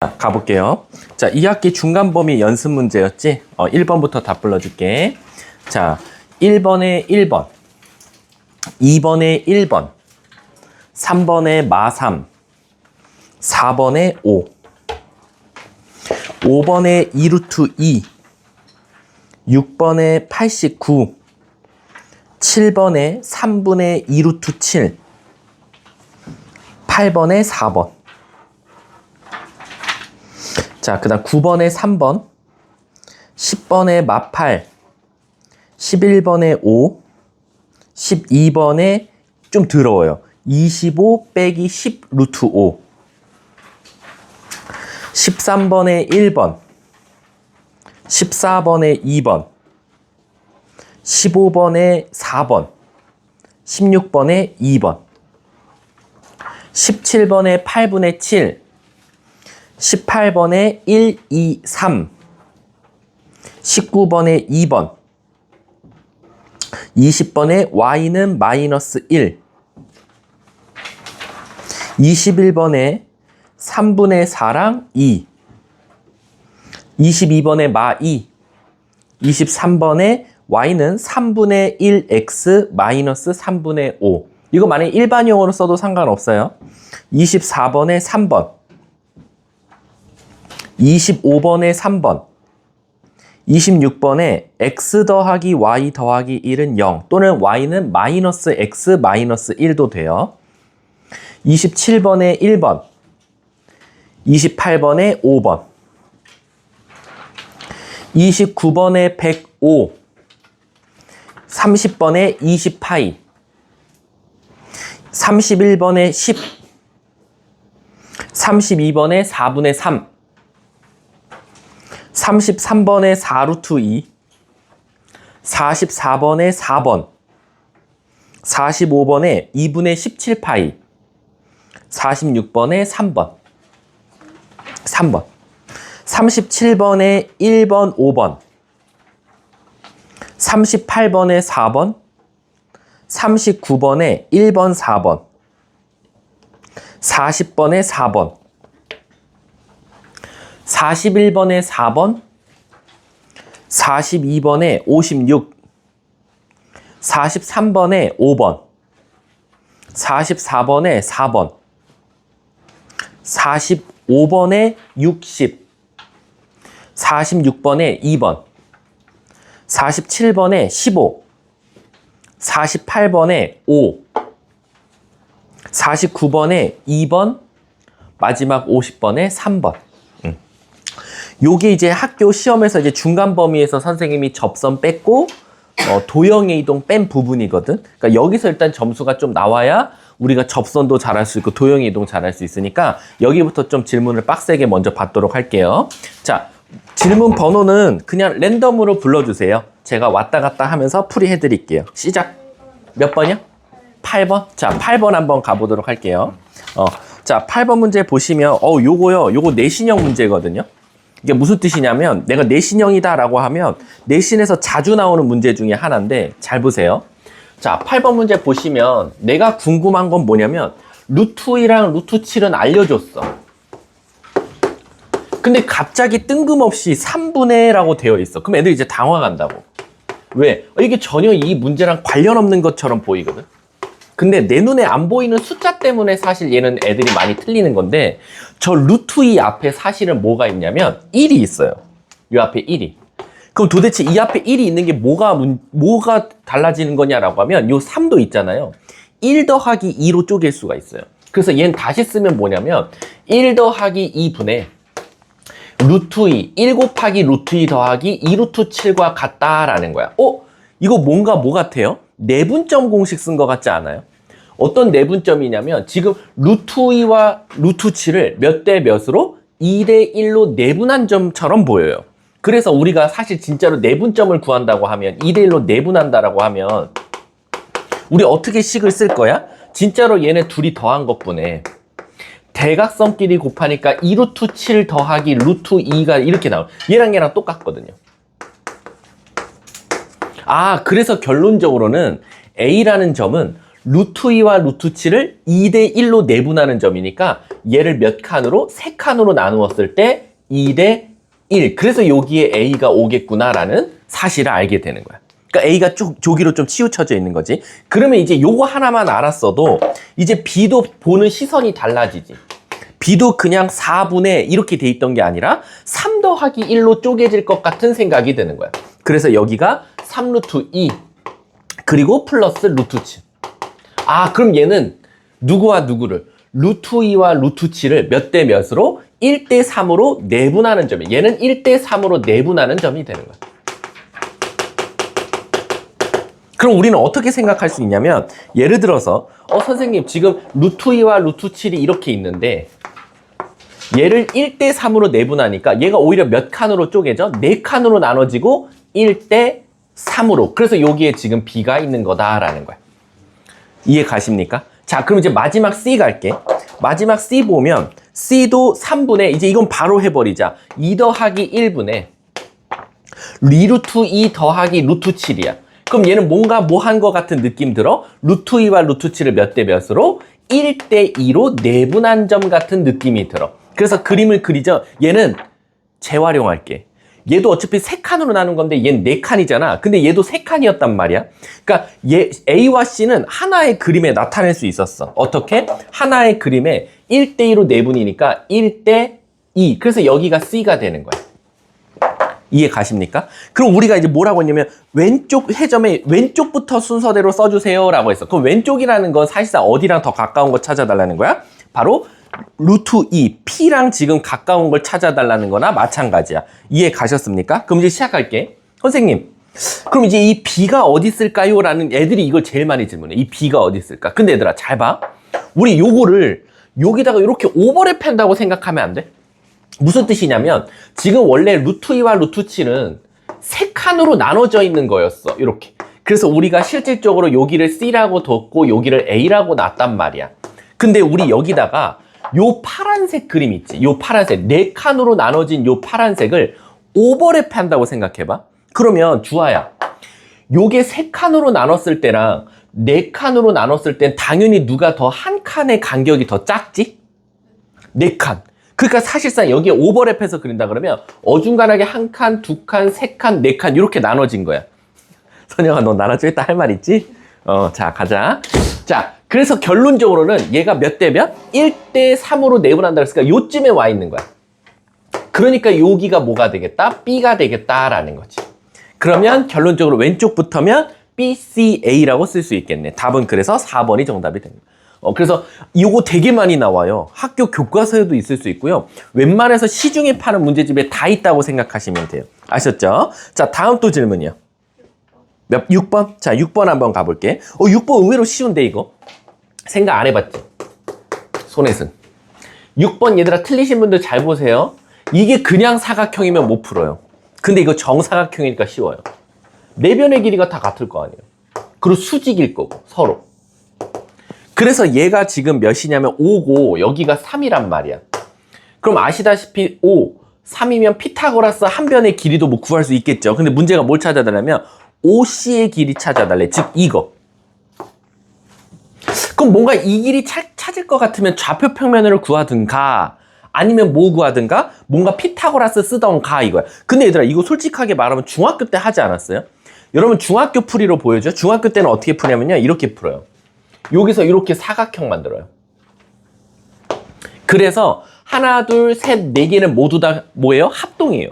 가볼게요. 자, 2학기 중간범위 연습 문제였지? 1번부터 다 불러줄게. 자, 1번에 1번, 2번에 1번, 3번에 마3, 4번에 5, 5번에 2루트 2, 6번에 89, 7번에 3분의 2루트 7, 8번에 4번. 자, 그 다음 9번에 3번, 10번에 마8, 11번에 5, 12번에 좀 더러워요. 25 빼기 10 루트 5, 13번에 1번, 14번에 2번, 15번에 4번, 16번에 2번, 17번에 8분의 7, 18번에 1, 2, 3, 19번에 2번, 20번에 y는 마이너스 1, 21번에 3분의 4랑 2, 22번에 마2, 23번에 y는 3분의 1x 마이너스 3분의 5. 이거 만약에 일반용어로 써도 상관없어요. 24번에 3번, 25번에 3번, 26번에 x 더하기 y 더하기 1은 0 또는 y는 마이너스 x 마이너스 1도 돼요. 27번에 1번, 28번에 5번, 29번에 105, 30번에 20파이, 31번에 10, 32번에 4분의 3, 33번에 4루트 2, 44번에 4번, 45번에 2분의 17파이, 46번에 3번, 37번에 1번, 5번, 38번에 4번, 39번에 1번, 4번, 40번에 4번, 41번에 4번, 42번에 56, 43번에 5번, 44번에 4번, 45번에 60, 46번에 2번, 47번에 15, 48번에 5, 49번에 2번, 마지막 50번에 3번. 요게 이제 학교 시험에서 이제 중간 범위에서 선생님이 접선 뺐고 도형의 이동 뺀 부분이거든. 그러니까 여기서 일단 점수가 좀 나와야 우리가 접선도 잘할 수 있고 도형의 이동 잘할 수 있으니까 여기부터 좀 질문을 빡세게 먼저 받도록 할게요. 자, 질문 번호는 그냥 랜덤으로 불러주세요. 제가 왔다 갔다 하면서 풀이해 드릴게요. 시작. 몇 번이요? 8번? 자, 8번 한번 가보도록 할게요. 자, 8번 문제 보시면 요거 내신형 문제거든요. 이게 무슨 뜻이냐면 내가 내신형이다 라고 하면 내신에서 자주 나오는 문제 중에 하나인데 잘 보세요. 자, 8번 문제 보시면 내가 궁금한 건 뭐냐면 루트 2랑 루트 7은 알려줬어. 근데 갑자기 뜬금없이 3분의 라고 되어 있어. 그럼 애들이 이제 당황한다고. 왜? 이게 전혀 이 문제랑 관련 없는 것처럼 보이거든. 근데 내 눈에 안 보이는 숫자 때문에 사실 얘는 애들이 많이 틀리는 건데 저 루트 2 앞에 사실은 뭐가 있냐면 1이 있어요. 이 앞에 1이. 그럼 도대체 이 앞에 1이 있는 게 뭐가 달라지는 거냐라고 하면 요 3도 있잖아요. 1 더하기 2로 쪼갤 수가 있어요. 그래서 얘는 다시 쓰면 뭐냐면 1 더하기 2분의 루트 2, 1 곱하기 루트 2 더하기 2 루트 7과 같다라는 거야. 이거 뭔가 뭐 같아요? 내분점 공식 쓴 것 같지 않아요? 어떤 내분점이냐면 지금 루트 2와 루트 7을 몇 대 몇으로? 2대 1로 내분한 점처럼 보여요. 그래서 우리가 사실 진짜로 내분점을 구한다고 하면 2대 1로 내분한다라고 하면 우리 어떻게 식을 쓸 거야? 진짜로 얘네 둘이 더한 것뿐에 대각선끼리 곱하니까 2 루트 7 더하기 루트 2가 이렇게 나와요. 얘랑 똑같거든요. 그래서 결론적으로는 A라는 점은 루트 2와 루트 7을 2대 1로 내분하는 점이니까 얘를 몇 칸으로? 3칸으로 나누었을 때 2대 1. 그래서 여기에 A가 오겠구나라는 사실을 알게 되는 거야. 그러니까 A가 쭉 조기로 좀 치우쳐져 있는 거지. 그러면 이제 요거 하나만 알았어도 이제 B도 보는 시선이 달라지지. B도 그냥 4분의 이렇게 돼 있던 게 아니라 3 더하기 1로 쪼개질 것 같은 생각이 드는 거야. 그래서 여기가 3루트 2 그리고 플러스 루트 7. 아, 그럼 얘는 누구와 누구를? 루트 2와 루트 7을 몇 대 몇으로? 1대 3으로 내분하는 점이. 얘는 1대 3으로 내분하는 점이 되는 거야. 그럼 우리는 어떻게 생각할 수 있냐면 예를 들어서 선생님 지금 루트 2와 루트 7이 이렇게 있는데 얘를 1대 3으로 내분하니까 얘가 오히려 몇 칸으로 쪼개져? 4칸으로 나눠지고 1대 3으로. 그래서 여기에 지금 B가 있는 거다라는 거야. 이해 가십니까? 자, 그럼 이제 마지막 C 갈게. 마지막 C 보면 C도 3분의 이제 이건 바로 해버리자. 2 더하기 1분의 리루트 2 더하기 루트 7이야. 그럼 얘는 뭔가 뭐 한 거 같은 느낌 들어? 루트 2와 루트 7을 몇 대 몇으로? 1대 2로 내분한 점 같은 느낌이 들어. 그래서 그림을 그리죠. 얘는 재활용할게. 얘도 어차피 3칸으로 나눈 건데 얘는 4칸이잖아. 근데 얘도 3칸이었단 말이야. 그러니까 얘 A와 C는 하나의 그림에 나타낼 수 있었어. 어떻게? 하나의 그림에 1대 2로 내분이니까 1대 2. 그래서 여기가 C가 되는 거야. 이해 가십니까? 그럼 우리가 이제 뭐라고 했냐면 왼쪽 해점에 왼쪽부터 순서대로 써주세요 라고 했어. 그럼 왼쪽이라는 건 사실상 어디랑 더 가까운 거 찾아달라는 거야? 바로 루트 2, P랑 지금 가까운 걸 찾아달라는 거나 마찬가지야. 이해 가셨습니까? 그럼 이제 시작할게. 선생님, 그럼 이제 이 B가 어디 있을까요? 라는 애들이 이걸 제일 많이 질문해. 이 B가 어디 있을까? 근데 얘들아 잘 봐. 우리 요거를 여기다가 이렇게 오버랩한다고 생각하면 안 돼? 무슨 뜻이냐면 지금 원래 루트 2와 루트 7은 3칸으로 나눠져 있는 거였어. 이렇게. 그래서 우리가 실질적으로 여기를 C라고 뒀고 여기를 A라고 놨단 말이야. 근데 우리 여기다가 요 파란색 그림 있지? 요 파란색 4칸으로 나눠진 요 파란색을 오버랩 한다고 생각해봐. 그러면 주아야, 요게 3칸으로 나눴을 때랑 4칸으로 나눴을 땐 당연히 누가 더 한 칸의 간격이 더 작지? 4칸. 그러니까 사실상 여기에 오버랩해서 그린다 그러면 어중간하게 1칸, 2칸, 3칸, 4칸 이렇게 나눠진 거야. 선영아, 너 나눠주겠다 할 말 있지? 자, 가자. 자, 그래서 결론적으로는 얘가 몇 대 몇? 1대 3으로 내분한다 그랬으니까 요쯤에 와 있는 거야. 그러니까 여기가 뭐가 되겠다? B가 되겠다라는 거지. 그러면 결론적으로 왼쪽부터면 B, C, A라고 쓸 수 있겠네. 답은 그래서 4번이 정답이 됩니다. 그래서 이거 되게 많이 나와요. 학교 교과서에도 있을 수 있고요. 웬만해서 시중에 파는 문제집에 다 있다고 생각하시면 돼요. 아셨죠? 자, 다음 또 질문이요. 6번? 자, 6번 한번 가볼게. 6번 의외로 쉬운데 이거. 생각 안 해봤지? 손혜승. 6번 얘들아 틀리신 분들 잘 보세요. 이게 그냥 사각형이면 못 풀어요. 근데 이거 정사각형이니까 쉬워요. 내변의 길이가 다 같을 거 아니에요. 그리고 수직일 거고 서로. 그래서 얘가 지금 몇이냐면 5고 여기가 3이란 말이야. 그럼 아시다시피 5, 3이면 피타고라스 한 변의 길이도 뭐 구할 수 있겠죠. 근데 문제가 뭘 찾아달라면 OC의 길이 찾아달래. 즉 이거. 그럼 뭔가 이 길이 찾을 것 같으면 좌표 평면을 구하든가 아니면 뭐 구하든가 뭔가 피타고라스 쓰던가 이거야. 근데 얘들아 이거 솔직하게 말하면 중학교 때 하지 않았어요? 여러분 중학교 풀이로 보여줘. 중학교 때는 어떻게 푸냐면요. 이렇게 풀어요. 여기서 이렇게 사각형 만들어요. 그래서 하나, 둘, 셋, 네 개는 모두 다 뭐예요? 합동이에요.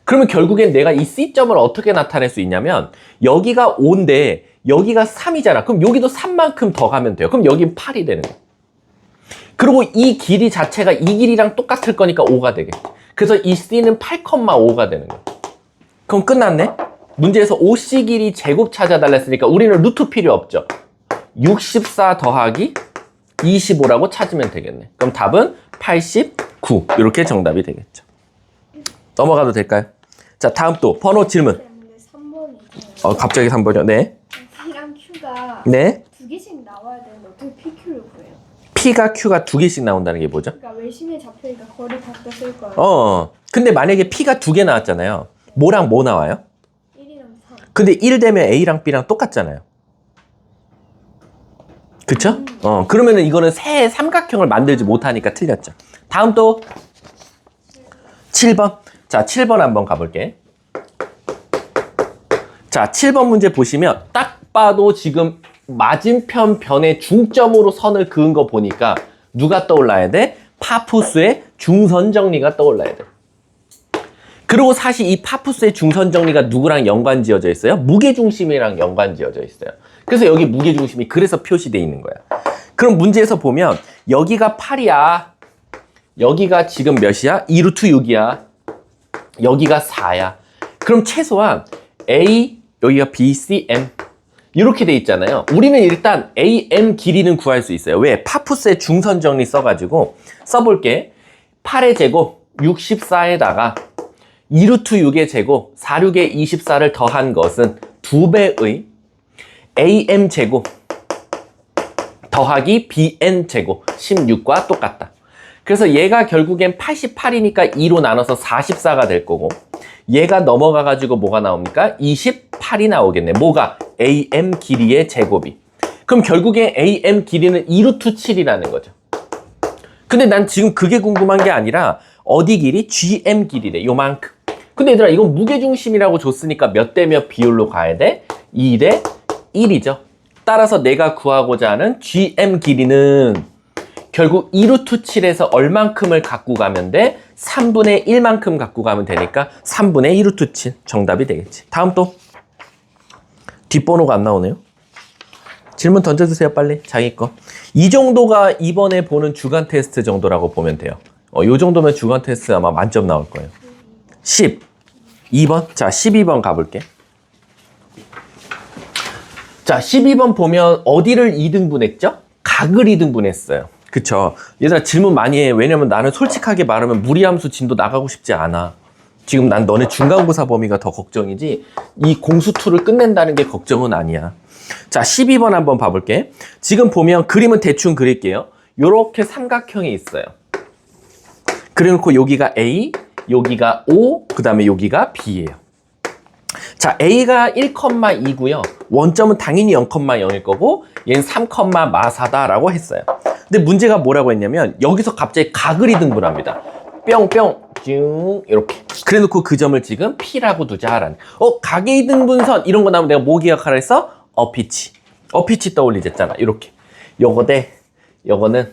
그러면 결국엔 내가 이 C점을 어떻게 나타낼 수 있냐면 여기가 5인데 여기가 3이잖아. 그럼 여기도 3만큼 더 가면 돼요. 그럼 여긴 8이 되는 거예요. 그리고 이 길이 자체가 이 길이랑 똑같을 거니까 5가 되겠지. 그래서 이 C는 8,5가 되는 거예요. 그럼 끝났네? 문제에서 OC 길이 제곱 찾아달라 했으니까 우리는 루트 필요 없죠. 64 더하기 25라고 찾으면 되겠네. 그럼 답은 89. 이렇게 정답이 되겠죠. 넘어가도 될까요? 자, 다음 또 번호 질문. 3번이요. 갑자기 3번이요. 네. P랑 Q가 네. 두 개씩 나와야 되는데 어떻게 PQ를 구해요? P가 Q가 두 개씩 나온다는 게 뭐죠? 그러니까 외심에 잡혀니까 거리 각자 쓸 거예요. 근데 만약에 P가 두 개 나왔잖아요. 뭐랑 뭐 나와요? 1이랑 3. 근데 1 되면 A랑 B랑 똑같잖아요. 그쵸? 그러면은 이거는 새 삼각형을 만들지 못하니까 틀렸죠. 다음 또 7번. 자, 7번 한번 가볼게. 자, 7번 문제 보시면 딱 봐도 지금 맞은편 변의 중점으로 선을 그은 거 보니까 누가 떠올라야 돼? 파푸스의 중선 정리가 떠올라야 돼. 그리고 사실 이 파푸스의 중선 정리가 누구랑 연관 지어져 있어요? 무게중심이랑 연관 지어져 있어요. 그래서 여기 무게중심이 그래서 표시되어 있는 거야. 그럼 문제에서 보면 여기가 8이야. 여기가 지금 몇이야? 2루트 6이야. 여기가 4야. 그럼 최소한 A, 여기가 B, C, M 이렇게 돼 있잖아요. 우리는 일단 A, M 길이는 구할 수 있어요. 왜? 파푸스의 중선 정리 써가지고 써볼게. 8의 제곱 64에다가 2루트 6의 제곱 46의 24를 더한 것은 2배의 AM 제곱 더하기 BN 제곱 16과 똑같다. 그래서 얘가 결국엔 88이니까 2로 나눠서 44가 될 거고 얘가 넘어가가지고 뭐가 나옵니까? 28이 나오겠네. 뭐가? AM 길이의 제곱이. 그럼 결국에 AM 길이는 2루트 7이라는 거죠. 근데 난 지금 그게 궁금한 게 아니라 어디 길이? GM 길이래. 요만큼. 근데 얘들아 이건 무게중심이라고 줬으니까 몇 대 몇 비율로 가야 돼? 2대 1이죠. 따라서 내가 구하고자 하는 GM 길이는 결국 2루트 7에서 얼만큼을 갖고 가면 돼? 3분의 1만큼 갖고 가면 되니까 3분의 2루트 7 정답이 되겠지. 다음 또 뒷번호가 안 나오네요. 질문 던져주세요 빨리 자기 거. 이 정도가 이번에 보는 주간 테스트 정도라고 보면 돼요. 요 정도면 주간 테스트 아마 만점 나올 거예요. 12번. 자 12번 가볼게. 자 12번 보면 어디를 2등분했죠? 각을 2등분했어요. 그쵸. 얘들아 질문 많이 해. 왜냐면 나는 솔직하게 말하면 무리함수 진도 나가고 싶지 않아. 지금 난 너네 중간고사 범위가 더 걱정이지 이 공수2를 끝낸다는 게 걱정은 아니야. 자 12번 한번 봐볼게. 지금 보면 그림은 대충 그릴게요. 요렇게 삼각형이 있어요. 그래놓고 여기가 A, 여기가 O, 그 다음에 여기가 B예요. 자 A가 1,2고요. 원점은 당연히 0,0일 거고 얘는 3,4다라고 했어요. 근데 문제가 뭐라고 했냐면 여기서 갑자기 각을 2등분합니다. 뿅뿅 쭉 이렇게. 그래놓고 그 점을 지금 P라고 두자라는. 각의 2등분선 이런 거 나오면 내가 뭐 기억하라 했어? 어피치. 어피치 떠올리랬잖아. 이렇게. 요거 대 요거는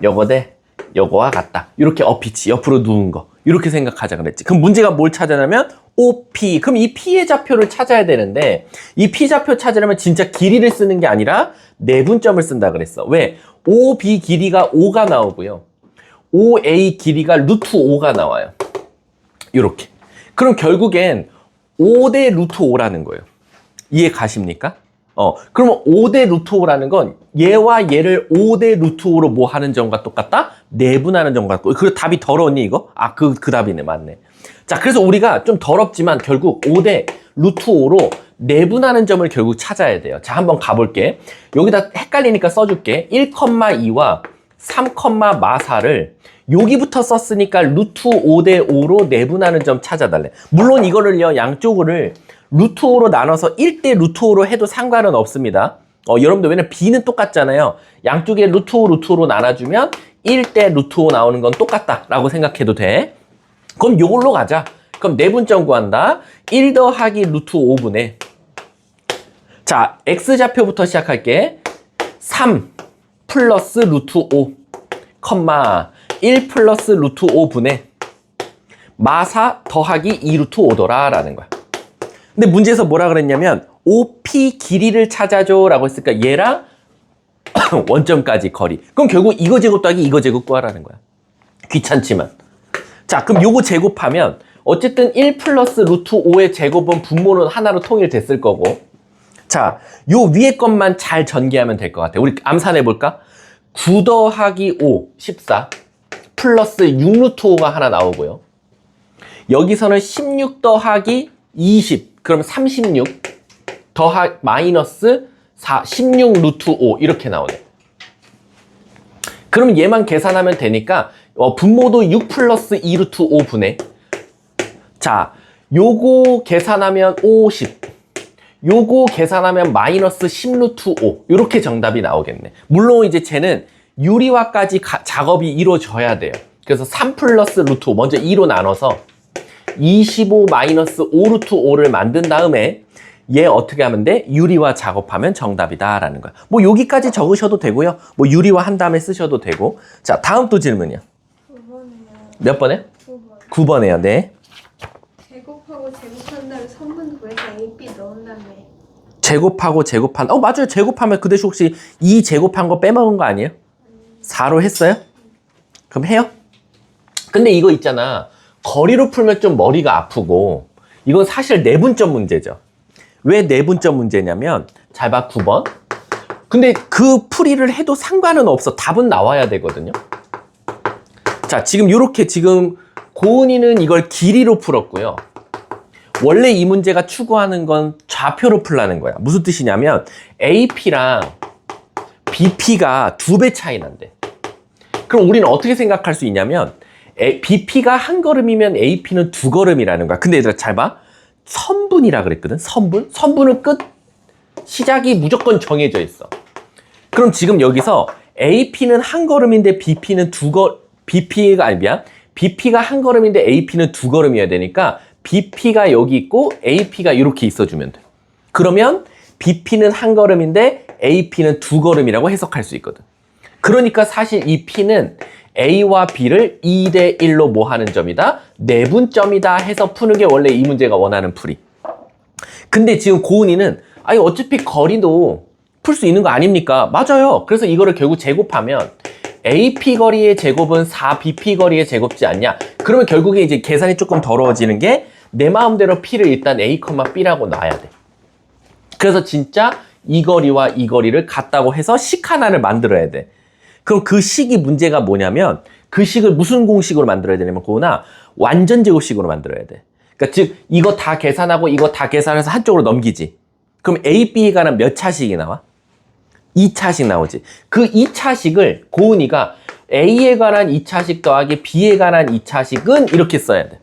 요거 대 요거와 같다. 이렇게 어피치 옆으로 누운 거. 이렇게 생각하자 그랬지. 그럼 문제가 뭘 찾아냐면 OP. 그럼 이 P의 좌표를 찾아야 되는데 이 P 좌표 찾으려면 진짜 길이를 쓰는 게 아니라 내분점을 쓴다 그랬어. 왜? OB 길이가 5가 나오고요. OA 길이가 루트 5가 나와요. 이렇게. 그럼 결국엔 5대 루트 5라는 거예요. 이해 가십니까? 그러면 5대 루트 5라는 건 얘와 얘를 5대 루트 5로 뭐 하는 점과 똑같다? 내분하는 점과 똑같고. 그리고 답이 더러웠니 이거? 그 답이네. 맞네. 자, 그래서 우리가 좀 더럽지만 결국 5대 루트 5로 내분하는 점을 결국 찾아야 돼요. 자, 한번 가볼게. 여기다 헷갈리니까 써줄게. 1,2와 3,4를 여기부터 썼으니까 루트 5대 5로 내분하는 점 찾아달래. 물론 이거를요, 양쪽을 루트 5로 나눠서 1대 루트 5로 해도 상관은 없습니다. 여러분들 왜냐면 B는 똑같잖아요. 양쪽에 루트 5, 루트 5로 나눠주면 1대 루트 5 나오는 건 똑같다라고 생각해도 돼. 그럼 요걸로 가자. 그럼 내분점 구한다. 1 더하기 루트 5분의 자, X좌표부터 시작할게. 3 플러스 루트 5, 1 플러스 루트 5분의 마사 더하기 2 루트 5더라 라는 거야. 근데 문제에서 뭐라 그랬냐면 OP 길이를 찾아줘 라고 했으니까 얘랑 원점까지 거리. 그럼 결국 이거 제곱 더하기 이거 제곱 구하라는 거야. 귀찮지만. 자, 그럼 요거 제곱하면 어쨌든 1 플러스 루트 5의 제곱은 분모는 하나로 통일됐을 거고. 자, 요 위에 것만 잘 전개하면 될 것 같아. 우리 암산해볼까? 9 더하기 5, 14 플러스 6 루트 5가 하나 나오고요. 여기서는 16 더하기 20, 그럼 36 마이너스 4, 16 루트 5 이렇게 나오네. 그럼 얘만 계산하면 되니까 분모도 6 플러스 2 루트 5분의 자, 요거 계산하면 50 요거 계산하면 마이너스 10 루트 5 이렇게 정답이 나오겠네. 물론 이제 쟤는 유리화까지 작업이 이루어져야 돼요. 그래서 3 플러스 루트 5 먼저 2로 나눠서 25 마이너스 5 루트 5를 만든 다음에 얘 어떻게 하면 돼? 유리화 작업하면 정답이다 라는 거야. 뭐 여기까지 적으셔도 되고요. 뭐 유리화 한 다음에 쓰셔도 되고. 자, 다음 또 질문이요. 9번이요. 몇 번에? 9번. 9번에요. 네. 제곱하고 제곱한 다음에 선분 구해서 A, B 넣은 다음에 제곱하고 제곱한 맞아요. 제곱하면 그 대신 혹시 2 제곱한 거 빼먹은 거 아니에요? 4로 했어요? 그럼 해요? 근데 이거 있잖아. 거리로 풀면 좀 머리가 아프고 이건 사실 내분점 문제죠. 왜 내분점 문제냐면 잘 봐 9번. 근데 그 풀이를 해도 상관은 없어. 답은 나와야 되거든요. 자, 지금 이렇게 지금 고은이는 이걸 길이로 풀었고요. 원래 이 문제가 추구하는 건 좌표로 풀라는 거야. 무슨 뜻이냐면 AP랑 BP가 2배 차이 난대. 그럼 우리는 어떻게 생각할 수 있냐면 BP가 한 걸음이면 AP는 2걸음이라는 거야. 근데 얘들아 잘 봐. 선분이라 그랬거든. 선분. 선분은 끝. 시작이 무조건 정해져 있어. 그럼 지금 여기서 AP는 한 걸음인데 BP는 BP가 한 걸음인데 AP는 2걸음이어야 되니까 BP가 여기 있고 AP가 이렇게 있어주면 돼. 그러면 BP는 한 걸음인데 AP는 2걸음이라고 해석할 수 있거든. 그러니까 사실 이 P는 A와 B를 2대 1로 뭐 하는 점이다? 내분점이다 해서 푸는 게 원래 이 문제가 원하는 풀이. 근데 지금 고은이는 아니 어차피 거리도 풀 수 있는 거 아닙니까? 맞아요. 그래서 이거를 결국 제곱하면 AP 거리의 제곱은 4BP 거리의 제곱지 않냐? 그러면 결국에 이제 계산이 조금 더러워지는 게 내 마음대로 P를 일단 A, B라고 놔야 돼. 그래서 진짜 이 거리와 이 거리를 같다고 해서 식 하나를 만들어야 돼. 그럼 그 식이 문제가 뭐냐면 그 식을 무슨 공식으로 만들어야 되냐면 그거나 완전 제곱식으로 만들어야 돼. 그러니까 즉 이거 다 계산하고 이거 다 계산해서 한쪽으로 넘기지. 그럼 A, B에 관한 몇 차식이 나와? 2차식 나오지. 그 2차식을 고은이가 A에 관한 2차식 더하기 B에 관한 2차식은 이렇게 써야 돼.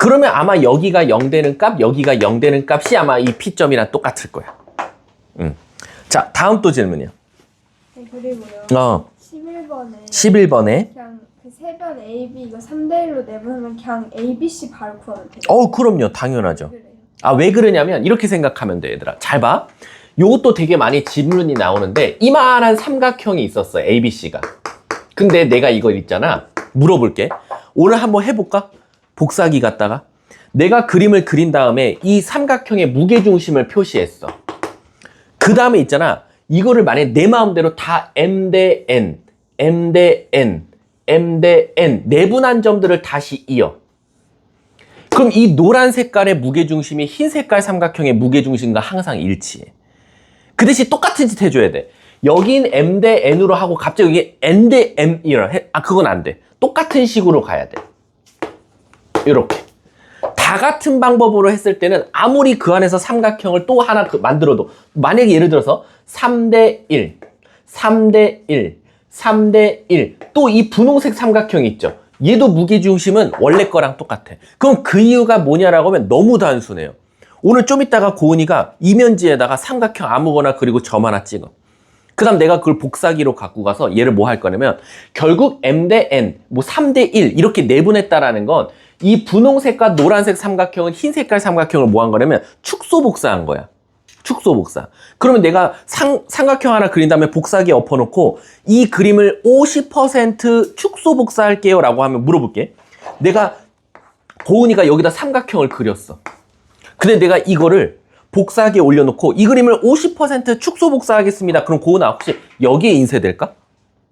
그러면 아마 여기가 0 되는 값, 여기가 0 되는 값이 아마 이 P점이랑 똑같을 거야. 자, 다음 또 질문이요. 네, 그리고요. 11번에 11번에 그냥 그 세 변 A, B 이거 3대 1로 내보면 그냥 A, B, C 바로 구하면 돼요. 그럼요. 당연하죠. 그래요. 왜 그러냐면 이렇게 생각하면 돼, 얘들아. 잘 봐. 요것도 되게 많이 질문이 나오는데 이만한 삼각형이 있었어, ABC가. 근데 내가 이걸 있잖아. 물어볼게. 오늘 한번 해볼까? 복사기 갖다가. 내가 그림을 그린 다음에 이 삼각형의 무게중심을 표시했어. 그 다음에 있잖아. 이거를 만약에 내 마음대로 다 M 대 N, M 대 N, M 대 N 내분한 점들을 다시 이어. 그럼 이 노란 색깔의 무게중심이 흰 색깔 삼각형의 무게중심과 항상 일치해. 그 대신 똑같은 짓 해줘야 돼. 여긴 M 대 N으로 하고 갑자기 여기 N 대 M이라 해. 그건 안 돼. 똑같은 식으로 가야 돼. 이렇게. 다 같은 방법으로 했을 때는 아무리 그 안에서 삼각형을 또 하나 만들어도 만약에 예를 들어서 3대 1, 3대 1, 3대 1 또 이 분홍색 삼각형이 있죠. 얘도 무게중심은 원래 거랑 똑같아. 그럼 그 이유가 뭐냐라고 하면 너무 단순해요. 오늘 좀 이따가 고은이가 이면지에다가 삼각형 아무거나 그리고 점 하나 찍어. 그 다음 내가 그걸 복사기로 갖고 가서 얘를 뭐 할 거냐면 결국 M 대 N, 뭐 3대 1 이렇게 내분했다라는 건 이 분홍색과 노란색 삼각형은 흰 색깔 삼각형을 뭐 한 거냐면 축소 복사한 거야. 축소 복사. 그러면 내가 삼각형 하나 그린 다음에 복사기에 엎어놓고 이 그림을 50% 축소 복사할게요 라고 하면 물어볼게. 내가 고은이가 여기다 삼각형을 그렸어. 근데 내가 이거를 복사기에 올려놓고 이 그림을 50% 축소 복사하겠습니다. 그럼 고은아 혹시 여기에 인쇄될까?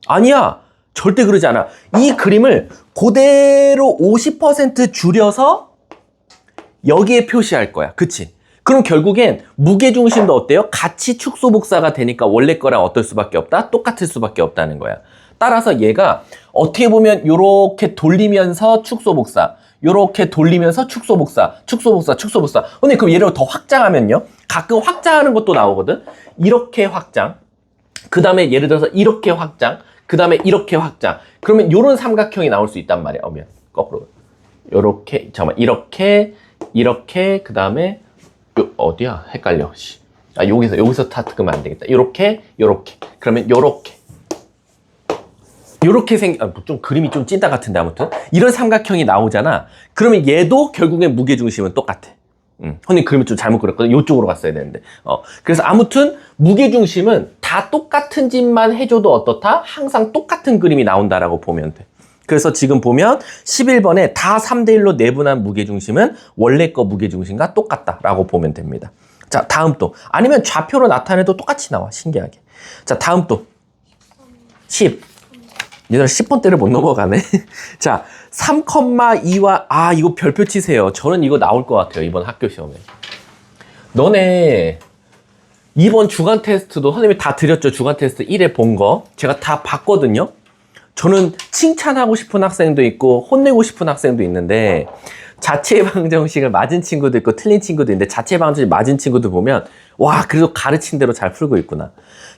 아니야. 절대 그러지 않아. 이 그림을 그대로 50% 줄여서 여기에 표시할 거야. 그치? 그럼 결국엔 무게중심도 어때요? 같이 축소 복사가 되니까 원래 거랑 어떨 수밖에 없다? 똑같을 수밖에 없다는 거야. 따라서 얘가 어떻게 보면 요렇게 돌리면서 축소 복사, 요렇게 돌리면서 축소 복사, 축소 복사, 축소 복사. 근데 그럼 얘를 더 확장하면요? 가끔 확장하는 것도 나오거든? 이렇게 확장, 그 다음에 예를 들어서 이렇게 확장, 그 다음에 이렇게 확장. 그러면 요런 삼각형이 나올 수 있단 말이야. 거꾸로. 요렇게, 잠깐만, 이렇게, 그 다음에 어디야? 헷갈려. 씨. 아, 여기서 다 끄면 안 되겠다. 요렇게. 그러면 요렇게 좀 그림이 좀 찐따 같은데 아무튼 이런 삼각형이 나오잖아. 그러면 얘도 결국엔 무게중심은 똑같아. 형님 그림을 좀 잘못 그렸거든. 이쪽으로 갔어야 되는데. 그래서 아무튼 무게중심은 다 똑같은 짓만 해줘도 어떻다? 항상 똑같은 그림이 나온다라고 보면 돼. 그래서 지금 보면 11번에 다 3대1로 내분한 무게중심은 원래 거 무게중심과 똑같다라고 보면 됩니다. 자, 다음 또. 아니면 좌표로 나타내도 똑같이 나와. 신기하게. 자, 다음 또. 10. 얘들 10번대를 못 넘어가네. 자, 3,2와, 이거 별표 치세요. 저는 이거 나올 것 같아요. 이번 학교 시험에. 너네, 이번 주간 테스트도 선생님이 다 드렸죠. 주간 테스트 1회 본 거. 제가 다 봤거든요. 저는 칭찬하고 싶은 학생도 있고, 혼내고 싶은 학생도 있는데, 자체 방정식을 맞은 친구도 있고, 틀린 친구도 있는데, 자체 방정식 맞은 친구들 보면, 와, 그래도 가르친 대로 잘 풀고 있구나.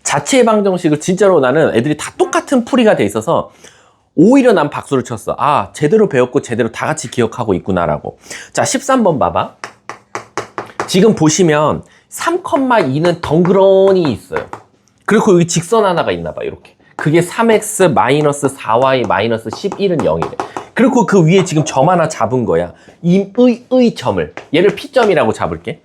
자체 방정식을 진짜로 나는 애들이 다 똑같은 풀이가 돼 있어서 오히려 난 박수를 쳤어. 아, 제대로 배웠고 제대로 다 같이 기억하고 있구나라고. 자, 13번 봐봐. 지금 보시면 3,2는 덩그러니 있어요. 그리고 여기 직선 하나가 있나 봐. 이렇게. 그게 3x 마이너스 4y 마이너스 11은 0이래. 그리고 그 위에 지금 점 하나 잡은 거야. 의 점을. 얘를 P점이라고 잡을게.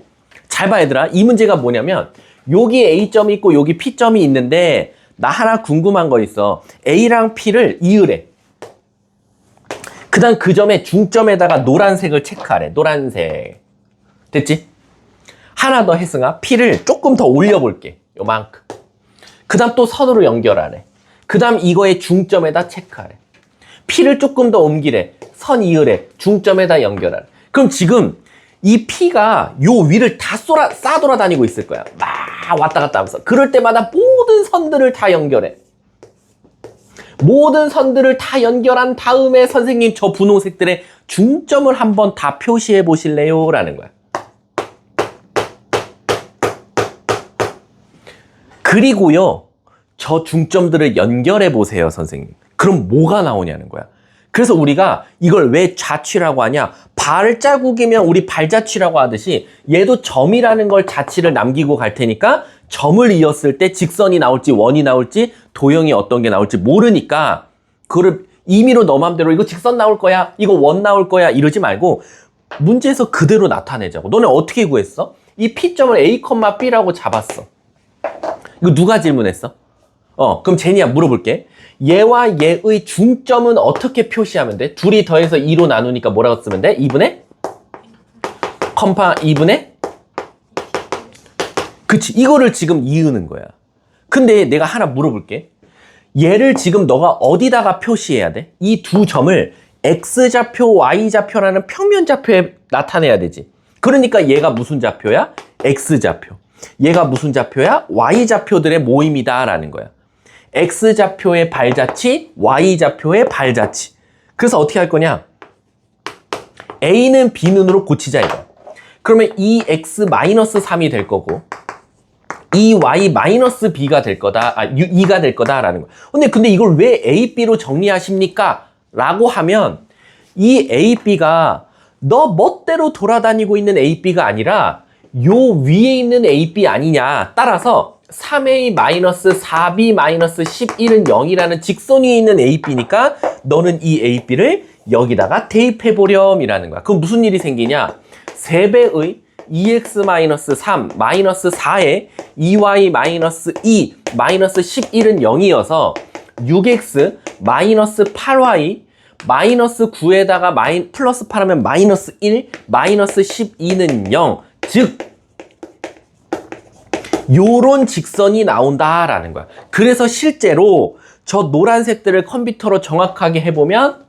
잘 봐, 얘들아. 이 문제가 뭐냐면 여기 A점이 있고 여기 P점이 있는데 나 하나 궁금한 거 있어. A랑 P를 이으래. 그 다음 그 점의 중점에다가 노란색을 체크하래. 노란색. 됐지? 하나 더 했으나 P를 조금 더 올려볼게. 요만큼. 그 다음 또 선으로 연결하래. 그 다음 이거의 중점에다 체크하래. P를 조금 더 옮기래. 선 이으래. 중점에다 연결하래. 그럼 지금 이 P가 요 위를 다 싸돌아다니고 있을 거야. 막 왔다 갔다 하면서. 그럴 때마다 모든 선들을 다 연결해. 모든 선들을 다 연결한 다음에 선생님 저 분홍색들의 중점을 한번 다 표시해 보실래요? 라는 거야. 그리고요, 저 중점들을 연결해 보세요, 선생님. 그럼 뭐가 나오냐는 거야. 그래서 우리가 이걸 왜 자취라고 하냐? 발자국이면 우리 발자취라고 하듯이 얘도 점이라는 걸 자취를 남기고 갈 테니까 점을 이었을 때 직선이 나올지 원이 나올지 도형이 어떤 게 나올지 모르니까 그거를 임의로 너 맘대로 이거 직선 나올 거야, 이거 원 나올 거야 이러지 말고 문제에서 그대로 나타내자고. 너네 어떻게 구했어? 이 P점을 A, B라고 잡았어. 이거 누가 질문했어? 그럼 제니야 물어볼게. 얘와 얘의 중점은 어떻게 표시하면 돼? 둘이 더해서 2로 나누니까 뭐라고 쓰면 돼? 2분의? 컴파 2분의? 그치, 이거를 지금 이으는 거야. 근데 내가 하나 물어볼게. 얘를 지금 너가 어디다가 표시해야 돼? 이 두 점을 X좌표, Y좌표라는 평면좌표에 나타내야 되지. 그러니까 얘가 무슨 좌표야? X좌표. 얘가 무슨 좌표야? Y좌표들의 모임이다 라는 거야. X좌표의 발자취, Y좌표의 발자취. 그래서 어떻게 할 거냐? A는 B눈으로 고치자 이거. 그러면 2X-3이 될 거고 2Y-B가 될 거다. 2가 될 거다라는 거야. 근데 이걸 왜 A, B로 정리하십니까? 라고 하면 이 A, B가 너 멋대로 돌아다니고 있는 A, B가 아니라 요 위에 있는 A, B 아니냐. 따라서 3A-4B-11은 0이라는 직선 위에 있는 A, B니까 너는 이 A, B를 여기다가 대입해보렴이라는 거야. 그럼 무슨 일이 생기냐? 3배의 2x-3 마이너스 4에 2y-2 마이너스 11은 0이어서 6x 마이너스 8y 마이너스 9에다가 플러스 8하면 마이너스 1 마이너스 12는 0. 즉 요런 직선이 나온다라는 거야. 그래서 실제로 저 노란색들을 컴퓨터로 정확하게 해보면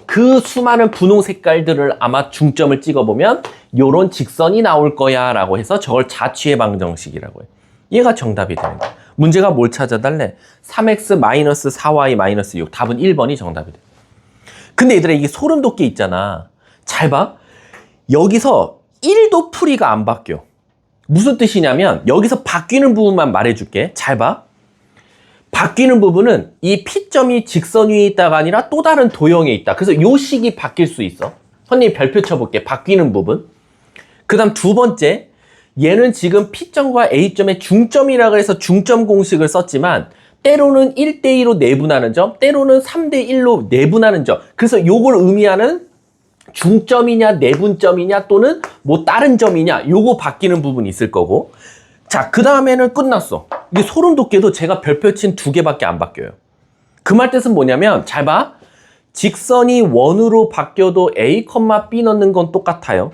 그 수많은 분홍 색깔들을 아마 중점을 찍어보면 요런 직선이 나올 거야 라고 해서 저걸 자취의 방정식이라고 해. 얘가 정답이 되는 거야. 문제가 뭘 찾아달래? 3x-4y-6 답은 1번이 정답이 돼. 근데 얘들아 이게 소름 돋게 있잖아. 잘 봐. 여기서 1도 풀이가 안 바뀌어. 무슨 뜻이냐면 여기서 바뀌는 부분만 말해줄게. 잘 봐. 바뀌는 부분은 이 P점이 직선 위에 있다가 아니라 또 다른 도형에 있다. 그래서 요 식이 바뀔 수 있어. 선생님 별표 쳐볼게. 바뀌는 부분. 그 다음 두 번째, 얘는 지금 P점과 A점의 중점이라 그래서 중점 공식을 썼지만 때로는 1대2로 내분하는 점, 때로는 3대1로 내분하는 점. 그래서 요걸 의미하는 중점이냐 내분점이냐 또는 뭐 다른 점이냐 요거 바뀌는 부분이 있을 거고. 자, 그 다음에는 끝났어. 이게 소름 돋게도 제가 별표 친 2개밖에 안 바뀌어요. 그 말 뜻은 뭐냐면 잘 봐. 직선이 원으로 바뀌어도 A, B 넣는 건 똑같아요.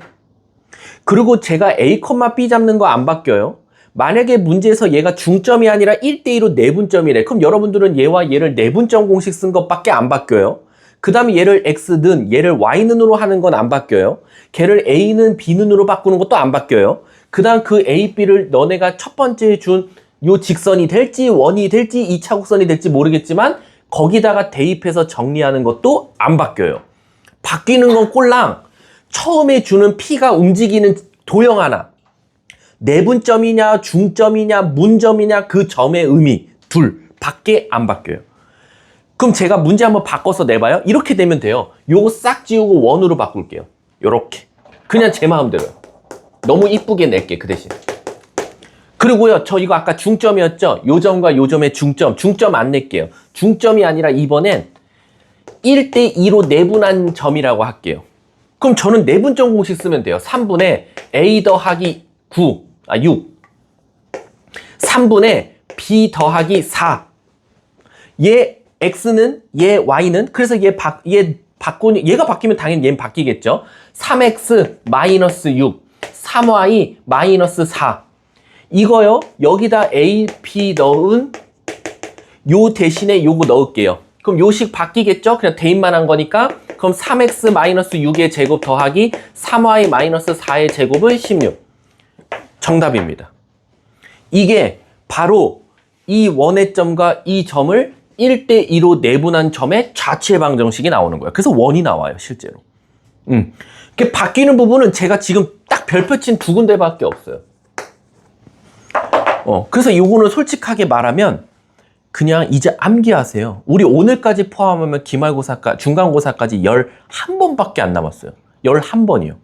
그리고 제가 A, B 잡는 거 안 바뀌어요. 만약에 문제에서 얘가 중점이 아니라 1대2로 내분점이래. 그럼 여러분들은 얘와 얘를 내분점 공식 쓴 것밖에 안 바뀌어요. 그 다음에 얘를 X는 얘를 Y는으로 하는 건 안 바뀌어요. 걔를 A는 B는으로 바꾸는 것도 안 바뀌어요. 그 다음 그 A, B를 너네가 첫 번째 준 요 직선이 될지 원이 될지 2차 곡선이 될지 모르겠지만 거기다가 대입해서 정리하는 것도 안 바뀌어요. 바뀌는 건 꼴랑 처음에 주는 P가 움직이는 도형 하나. 내분점이냐 중점이냐 문점이냐 그 점의 의미 둘 밖에 안 바뀌어요. 그럼 제가 문제 한번 바꿔서 내봐요. 이렇게 되면 돼요. 요거 싹 지우고 원으로 바꿀게요. 요렇게 그냥 제 마음대로요. 너무 이쁘게 낼게 그 대신. 그리고요 저 이거 아까 중점이었죠. 요 점과 요 점의 중점 안 낼게요. 중점이 아니라 이번엔 1대2로 내분한 점이라고 할게요. 그럼 저는 내분점 공식 쓰면 돼요. 3분의 A 더하기 6 3분의 B 더하기 4 얘 X는 얘 Y는 그래서 얘가 바뀌면 당연히 얘는 바뀌겠죠. 3X 마이너스 6 3Y 마이너스 4 이거요 여기다 A, P 넣은 요 대신에 요거 넣을게요. 그럼 요식 바뀌겠죠? 그냥 대입만 한 거니까 그럼 3X 마이너스 6의 제곱 더하기 3Y 마이너스 4의 제곱은 16 정답입니다. 이게 바로 이 원의 점과 이 점을 1대2로 내분한 점의 좌측의 방정식이 나오는 거예요. 그래서 원이 나와요, 실제로. 이렇게 바뀌는 부분은 제가 지금 딱 별표 친 2군데밖에 없어요. 그래서 요거는 솔직하게 말하면 그냥 이제 암기하세요. 우리 오늘까지 포함하면 기말고사까지, 중간고사까지 11번밖에 안 남았어요. 11번이요.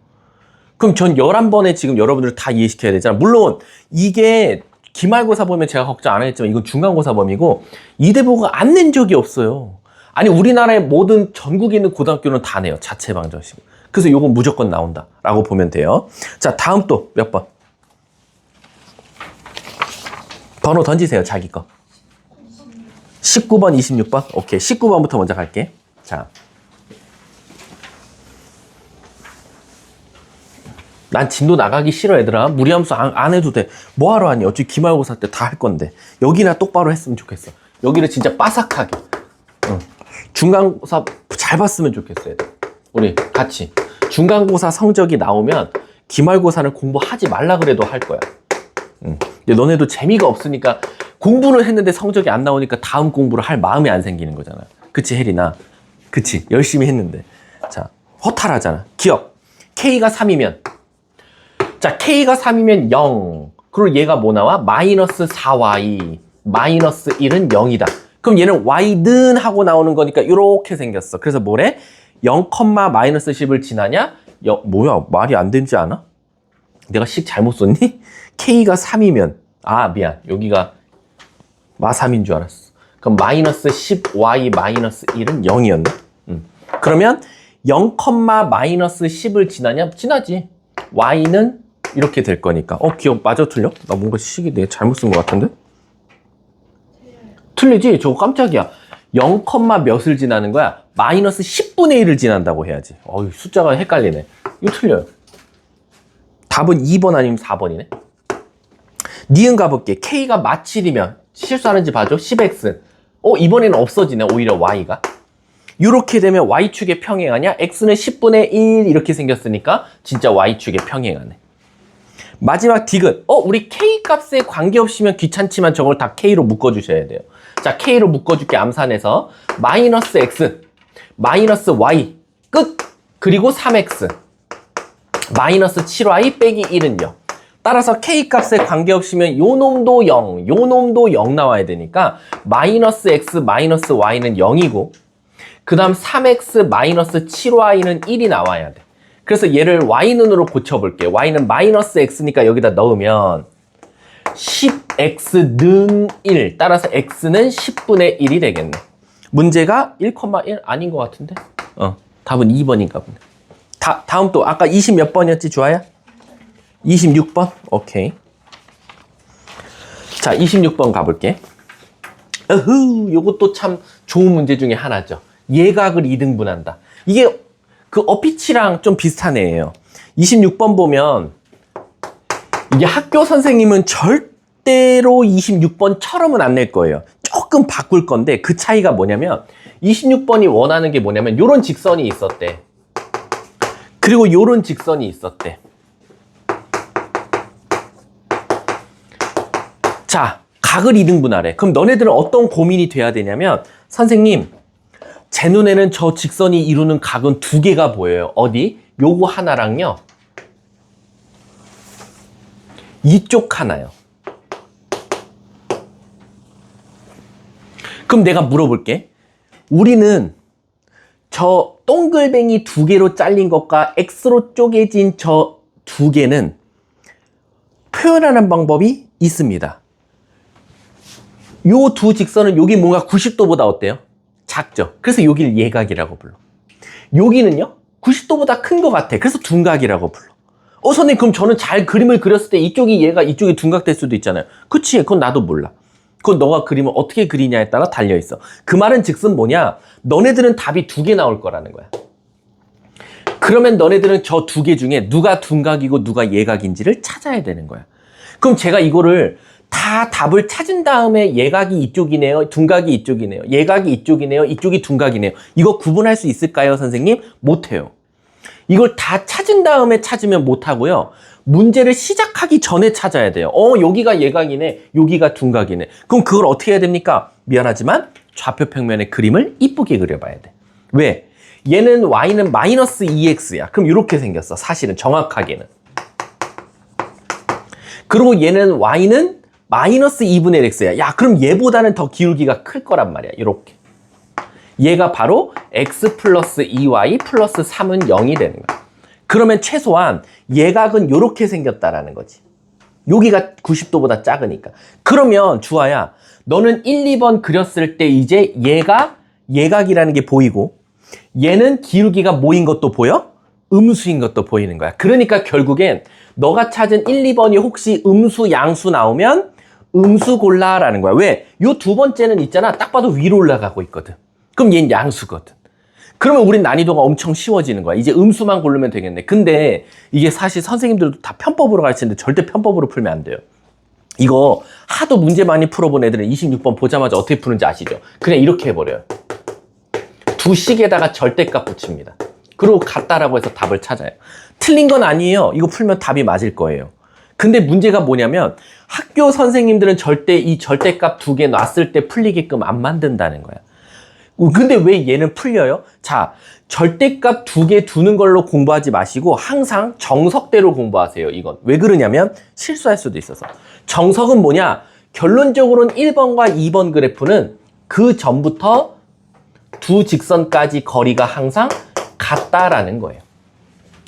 그럼 전 11번에 지금 여러분들 다 이해시켜야 되잖아. 물론 이게 기말고사 보면 제가 걱정 안 하겠지만 이건 중간고사 범위고 이대보가 안 낸 적이 없어요. 아니 우리나라의 모든 전국에 있는 고등학교는 다 내요. 자체 방정식. 그래서 요건 무조건 나온다 라고 보면 돼요. 자 다음 또 몇 번? 번호 던지세요. 자기 거. 19번, 26번? 오케이. 19번부터 먼저 갈게. 자. 난 진도 나가기 싫어, 얘들아. 무리함수 안 해도 돼. 뭐하러 하니? 어차피 기말고사 때 다 할 건데. 여기나 똑바로 했으면 좋겠어. 여기를 진짜 빠삭하게. 중간고사 잘 봤으면 좋겠어, 얘들. 우리 같이. 중간고사 성적이 나오면 기말고사는 공부하지 말라 그래도 할 거야. 근데 너네도 재미가 없으니까 공부를 했는데 성적이 안 나오니까 다음 공부를 할 마음이 안 생기는 거잖아. 그치, 혜리나? 그치, 열심히 했는데. 자, 허탈하잖아. 기억. K가 3이면. 자, K가 3이면 0. 그리고 얘가 뭐 나와? 마이너스 4Y. 마이너스 1은 0이다. 그럼 얘는 Y는 하고 나오는 거니까 이렇게 생겼어. 그래서 뭐래? 0, 마이너스 10을 지나냐? 뭐야, 말이 안 되지 않아? 내가 식 잘못 썼니? K가 3이면. 아, 미안. 여기가 마3인 줄 알았어. 그럼 마이너스 10Y 마이너스 1은 0이었네. 그러면 0, 마이너스 10을 지나냐? 지나지. Y는 이렇게 될 거니까. 기억 맞아 틀려? 나 뭔가 식이 내가 잘못 쓴 것 같은데? 틀리지? 저거 깜짝이야. 0, 몇을 지나는 거야? 마이너스 10분의 1을 지난다고 해야지. 숫자가 헷갈리네. 이거 틀려요. 답은 2번 아니면 4번이네. 니은 가볼게. K가 마7이면 실수하는지 봐줘. 10X. 이번에는 없어지네. 오히려 Y가. 이렇게 되면 Y축에 평행하냐? X는 10분의 1 이렇게 생겼으니까 진짜 Y축에 평행하네. 마지막 디귿. 우리 K 값에 관계없이면 귀찮지만 저걸 다 K로 묶어주셔야 돼요. 자, K로 묶어줄게. 암산해서 마이너스 X, 마이너스 Y, 끝! 그리고 3X, 마이너스 7Y 빼기 1은 0. 따라서 K 값에 관계없이면 요 놈도 0, 요 놈도 0 나와야 되니까 마이너스 X, 마이너스 Y는 0이고 그 다음 3X 마이너스 7Y는 1이 나와야 돼. 그래서 얘를 y는으로 고쳐볼게. y는 마이너스 x니까 여기다 넣으면 10x는 1. 따라서 x는 10분의 1이 되겠네. 문제가 1,1 아닌 것 같은데? 답은 2번인가 보네. 다음 또 아까 20 몇 번이었지, 주아야? 26번? 오케이. 자, 26번 가볼게. 요것도 참 좋은 문제 중에 하나죠. 예각을 2등분한다. 이게 그 어피치랑 좀 비슷한 애예요. 26번 보면 이게 학교 선생님은 절대로 26번처럼은 안 낼 거예요. 조금 바꿀 건데 그 차이가 뭐냐면 26번이 원하는 게 뭐냐면 요런 직선이 있었대. 그리고 요런 직선이 있었대. 자, 각을 2등분하래. 그럼 너네들은 어떤 고민이 돼야 되냐면 선생님, 제 눈에는 저 직선이 이루는 각은 2개가 보여요. 어디? 요거 하나랑요. 이쪽 하나요. 그럼 내가 물어볼게. 우리는 저 동글뱅이 2개로 잘린 것과 X로 쪼개진 저 2개는 표현하는 방법이 있습니다. 요 두 직선은 여기 뭔가 90도보다 어때요? 작죠? 그래서 여기를 예각이라고 불러. 여기는요? 90도보다 큰 것 같아. 그래서 둔각이라고 불러. 선생님, 그럼 저는 잘 그림을 그렸을 때 이쪽이 예각, 이쪽이 둔각 될 수도 있잖아요. 그치? 그건 나도 몰라. 그건 너가 그림을 어떻게 그리냐에 따라 달려있어. 그 말은 즉슨 뭐냐? 너네들은 답이 2개 나올 거라는 거야. 그러면 너네들은 저 2개 중에 누가 둔각이고 누가 예각인지를 찾아야 되는 거야. 그럼 제가 이거를 다 답을 찾은 다음에 예각이 이쪽이네요, 둔각이 이쪽이네요, 예각이 이쪽이네요, 이쪽이 둔각이네요. 이거 구분할 수 있을까요, 선생님? 못해요. 이걸 다 찾은 다음에 찾으면 못하고요. 문제를 시작하기 전에 찾아야 돼요. 여기가 예각이네, 여기가 둔각이네. 그럼 그걸 어떻게 해야 됩니까? 미안하지만 좌표 평면의 그림을 이쁘게 그려봐야 돼. 왜? 얘는 y는 마이너스 2x야. 그럼 이렇게 생겼어. 사실은 정확하게는. 그리고 얘는 y는 마이너스 2분의 x야. 야, 그럼 얘보다는 더 기울기가 클 거란 말이야. 이렇게. 얘가 바로 x 플러스 2y 플러스 3은 0이 되는 거야. 그러면 최소한 예각은 이렇게 생겼다라는 거지. 여기가 90도보다 작으니까. 그러면 주아야, 너는 1, 2번 그렸을 때 이제 얘가 예각이라는 게 보이고 얘는 기울기가 뭐인 것도 보여? 음수인 것도 보이는 거야. 그러니까 결국엔 너가 찾은 1, 2번이 혹시 음수, 양수 나오면 음수 골라라는 거야. 왜? 요 두 번째는 있잖아. 딱 봐도 위로 올라가고 있거든. 그럼 얘는 양수거든. 그러면 우린 난이도가 엄청 쉬워지는 거야. 이제 음수만 고르면 되겠네. 근데 이게 사실 선생님들도 다 편법으로 가르치는데 절대 편법으로 풀면 안 돼요. 이거 하도 문제 많이 풀어본 애들은 26번 보자마자 어떻게 푸는지 아시죠? 그냥 이렇게 해버려요. 두 식에다가 절대값 붙입니다. 그리고 같다라고 해서 답을 찾아요. 틀린 건 아니에요. 이거 풀면 답이 맞을 거예요. 근데 문제가 뭐냐면 학교 선생님들은 절대 이 절대값 2개 놨을 때 풀리게끔 안 만든다는 거야. 근데 왜 얘는 풀려요? 자, 절대값 2개 두는 걸로 공부하지 마시고 항상 정석대로 공부하세요. 이건 왜 그러냐면 실수할 수도 있어서. 정석은 뭐냐? 결론적으로는 1번과 2번 그래프는 그 전부터 두 직선까지 거리가 항상 같다라는 거예요.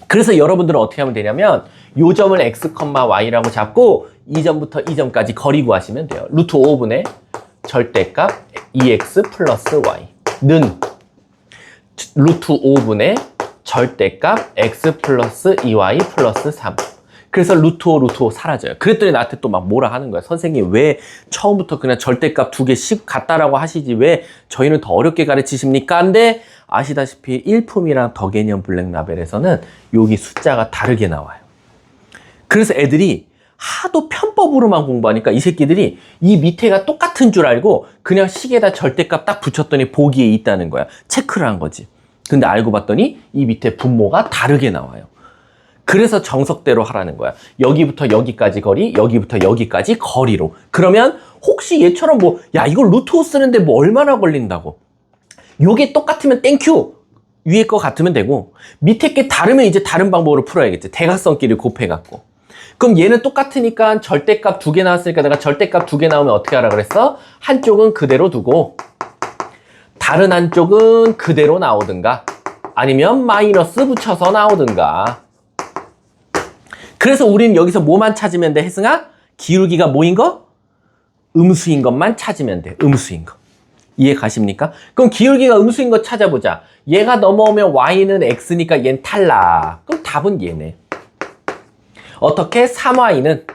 그래서 여러분들은 어떻게 하면 되냐면 요 점을 x, y라고 잡고 이 점부터 이 점까지 거리 구하시면 돼요. 루트 5분의 절대값 2x 플러스 y는 루트 5분의 절대값 x 플러스 2y 플러스 3. 그래서 루트 5, 루트 5 사라져요. 그랬더니 나한테 또 막 뭐라 하는 거야. 선생님, 왜 처음부터 그냥 절대값 2개씩 같다라고 하시지 왜 저희는 더 어렵게 가르치십니까? 근데 아시다시피 1품이랑 더 개념 블랙 라벨에서는 여기 숫자가 다르게 나와요. 그래서 애들이 하도 편법으로만 공부하니까 이 새끼들이 이 밑에가 똑같은 줄 알고 그냥 식에다 절대값 딱 붙였더니 보기에 있다는 거야. 체크를 한 거지. 근데 알고 봤더니 이 밑에 분모가 다르게 나와요. 그래서 정석대로 하라는 거야. 여기부터 여기까지 거리, 여기부터 여기까지 거리로. 그러면 혹시 얘처럼 뭐, 야, 이걸 루트 5 쓰는데 뭐 얼마나 걸린다고. 요게 똑같으면 땡큐! 위에 거 같으면 되고, 밑에 게 다르면 이제 다른 방법으로 풀어야겠지. 대각선끼리 곱해갖고. 그럼 얘는 똑같으니까 절대값 2개 나왔으니까 내가 절대값 2개 나오면 어떻게 하라 그랬어? 한쪽은 그대로 두고, 다른 한쪽은 그대로 나오든가. 아니면 마이너스 붙여서 나오든가. 그래서 우리는 여기서 뭐만 찾으면 돼, 혜승아? 기울기가 뭐인 거? 음수인 것만 찾으면 돼. 음수인 거. 이해 가십니까? 그럼 기울기가 음수인 거 찾아보자. 얘가 넘어오면 y는 x니까 얘는 탈락. 그럼 답은 얘네. 어떻게? 3y는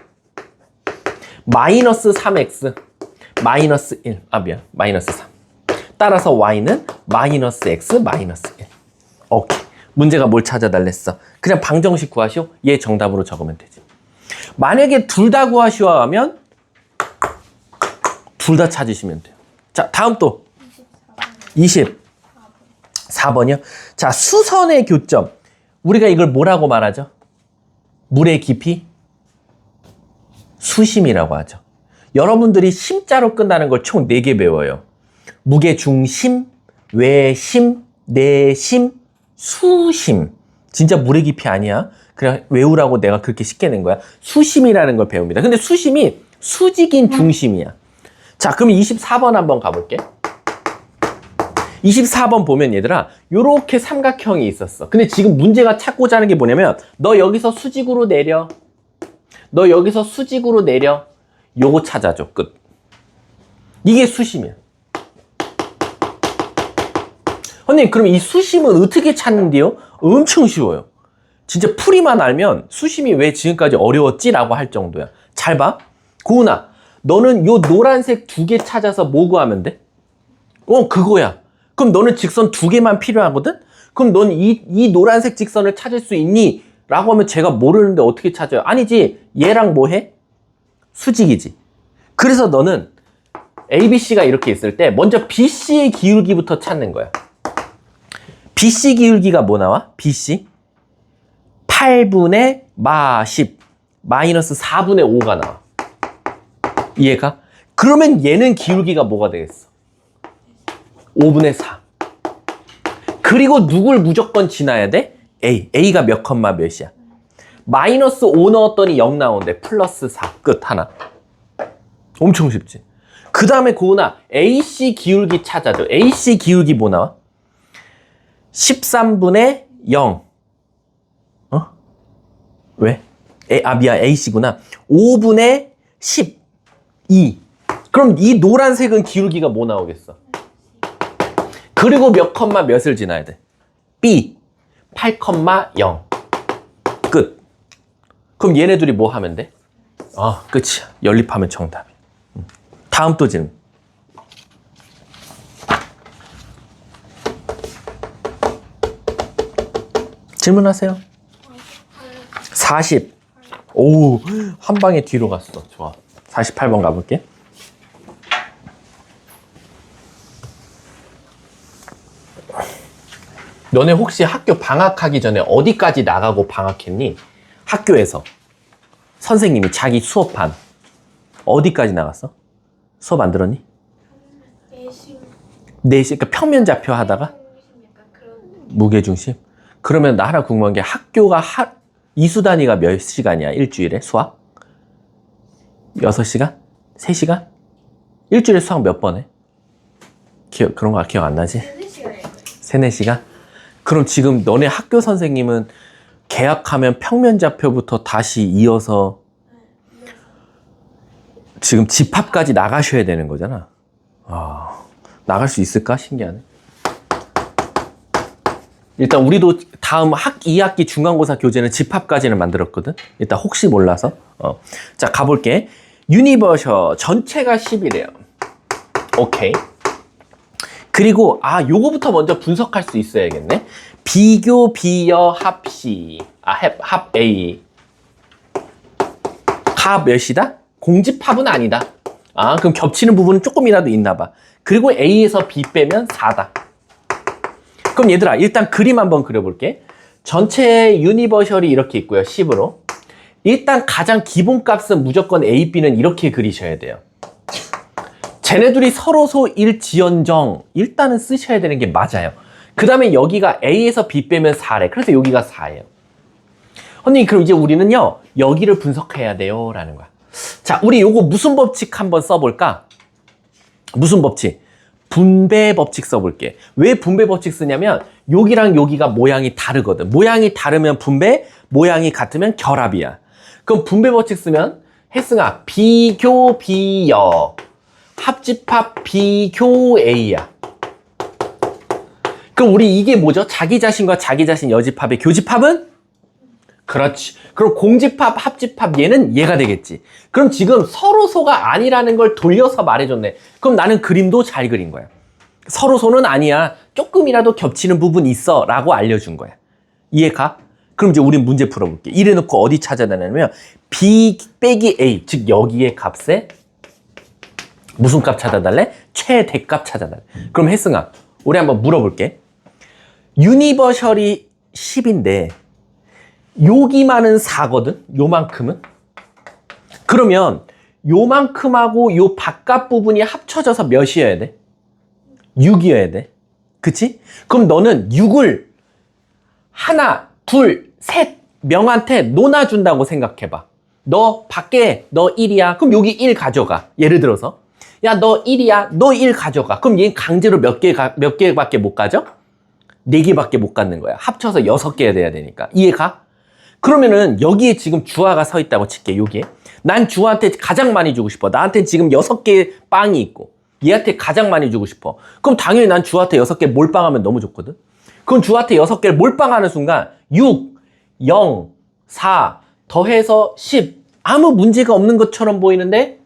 마이너스 3x 마이너스 1. 미안. 마이너스 3. 따라서 y는 마이너스 x 마이너스 1. 오케이. 문제가 뭘 찾아달랬어? 그냥 방정식 구하시오. 얘 정답으로 적으면 되지. 만약에 둘 다 구하시오 하면 둘 다 찾으시면 돼요. 자, 다음 또 24번이요. 자, 수선의 교점. 우리가 이걸 뭐라고 말하죠? 물의 깊이? 수심이라고 하죠. 여러분들이 심자로 끝나는 걸 총 4개 배워요. 무게중심, 외심, 내심, 수심. 진짜 물의 깊이 아니야. 그냥 외우라고 내가 그렇게 쉽게 낸 거야. 수심이라는 걸 배웁니다. 근데 수심이 수직인 중심이야. 자, 그럼 24번 한번 가볼게. 24번 보면 얘들아, 요렇게 삼각형이 있었어. 근데 지금 문제가 찾고자 하는 게 뭐냐면, 너 여기서 수직으로 내려. 너 여기서 수직으로 내려. 요거 찾아줘. 끝. 이게 수심이야. 선생님, 그럼 이 수심은 어떻게 찾는데요? 엄청 쉬워요. 진짜 풀이만 알면 수심이 왜 지금까지 어려웠지라고 할 정도야. 잘 봐. 고은아, 너는 요 노란색 2개 찾아서 뭐 구하면 돼? 그거야. 그럼 너는 직선 2개만 필요하거든? 그럼 넌 이 노란색 직선을 찾을 수 있니? 라고 하면 제가 모르는데 어떻게 찾아요? 아니지. 얘랑 뭐 해? 수직이지. 그래서 너는 ABC가 이렇게 있을 때 먼저 BC의 기울기부터 찾는 거야. BC 기울기가 뭐 나와? BC 8분의 마10 마이너스 4분의 5가 나와. 이해가? 그러면 얘는 기울기가 뭐가 되겠어? 5분의 4. 그리고 누굴 무조건 지나야 돼? A. A가 몇 컴마 몇이야? 마이너스 5 넣었더니 0 나오는데 플러스 4. 끝. 하나. 엄청 쉽지? 그 다음에 고은아, AC 기울기 찾아줘. AC 기울기 뭐 나와? 13분의 0. 왜? 미안. AC구나. 5분의 12. 그럼 이 노란색은 기울기가 뭐 나오겠어? 그리고 몇 컴마 몇을 지나야 돼? B. 8,0. 끝. 그럼 얘네들이 뭐 하면 돼? 끝이야. 연립하면 정답이야. 다음 또 질문. 질문하세요. 40. 오, 한 방에 뒤로 갔어. 좋아. 48번 가볼게. 너네 혹시 학교 방학하기 전에 어디까지 나가고 방학했니? 학교에서 선생님이 자기 수업한 어디까지 나갔어? 수업 안 들었니? 4시. 그러니까 평면 좌표 하다가 무게중심. 그러면 나 하나 궁금한 게 학교가 이수 단위가 몇 시간이야? 일주일에 수학? 6시간? 3시간? 일주일에 수학 몇 번 해? 그런 거 기억 안 나지? 3, 4시간? 그럼 지금 너네 학교 선생님은 계약하면 평면 좌표부터 다시 이어서 지금 집합까지 나가셔야 되는 거잖아. 나갈 수 있을까? 신기하네. 일단 우리도 다음 2학기 중간고사 교재는 집합까지는 만들었거든. 일단 혹시 몰라서. 자, 가볼게. 유니버셜 전체가 10이래요. 오케이. 그리고 요거부터 먼저 분석할 수 있어야겠네. 비교 비여 합 C. 합 A. 합 몇이다? 공집합은 아니다. 그럼 겹치는 부분은 조금이라도 있나 봐. 그리고 A에서 B 빼면 4다. 그럼 얘들아, 일단 그림 한번 그려볼게. 전체 유니버셜이 이렇게 있고요. 10으로. 일단 가장 기본 값은 무조건 A, B는 이렇게 그리셔야 돼요. 쟤네들이 서로소 일지연정 일단은 쓰셔야 되는 게 맞아요. 그 다음에 여기가 A에서 B 빼면 4래. 그래서 여기가 4예요. 선생님, 그럼 이제 우리는요, 여기를 분석해야 돼요 라는 거야. 자, 우리 요거 무슨 법칙 한번 써볼까? 무슨 법칙? 분배 법칙 써볼게. 왜 분배 법칙 쓰냐면 여기랑 여기가 모양이 다르거든. 모양이 다르면 분배, 모양이 같으면 결합이야. 그럼 분배 법칙 쓰면 혜승아 비교 비여 합집합 비교 A야. 그럼 우리 이게 뭐죠? 자기 자신과 자기 자신 여집합의 교집합은? 그렇지. 그럼 공집합, 합집합 얘는 얘가 되겠지. 그럼 지금 서로소가 아니라는 걸 돌려서 말해줬네. 그럼 나는 그림도 잘 그린 거야. 서로소는 아니야. 조금이라도 겹치는 부분이 있어 라고 알려준 거야. 이해가? 그럼 이제 우린 문제 풀어볼게. 이래놓고 어디 찾아다니냐면 B 빼기 A, 즉 여기의 값에 무슨 값 찾아달래? 최대값 찾아달래. 그럼 혜승아, 우리 한번 물어볼게. 유니버셜이 10인데 여기만은 4거든? 요만큼은? 그러면 요만큼하고 요 바깥 부분이 합쳐져서 몇이어야 돼? 6이어야 돼. 그치? 그럼 너는 6을 하나, 둘, 셋 명한테 놓아준다고 생각해봐. 너 밖에 너 1이야. 그럼 여기 1 가져가. 예를 들어서 야, 너 1이야. 너 1 가져가. 그럼 얘 강제로 몇 개밖에 못 가져? 4개밖에 못 갖는 거야. 합쳐서 6개 돼야 되니까. 이해가? 그러면은 여기에 지금 주아가 서 있다고 칠게. 여기에. 난 주아한테 가장 많이 주고 싶어. 나한테 지금 6개의 빵이 있고 얘한테 가장 많이 주고 싶어. 그럼 당연히 난 주아한테 6개 몰빵하면 너무 좋거든. 그럼 주아한테 6개를 몰빵하는 순간 6, 0, 4 더해서 10 아무 문제가 없는 것처럼 보이는데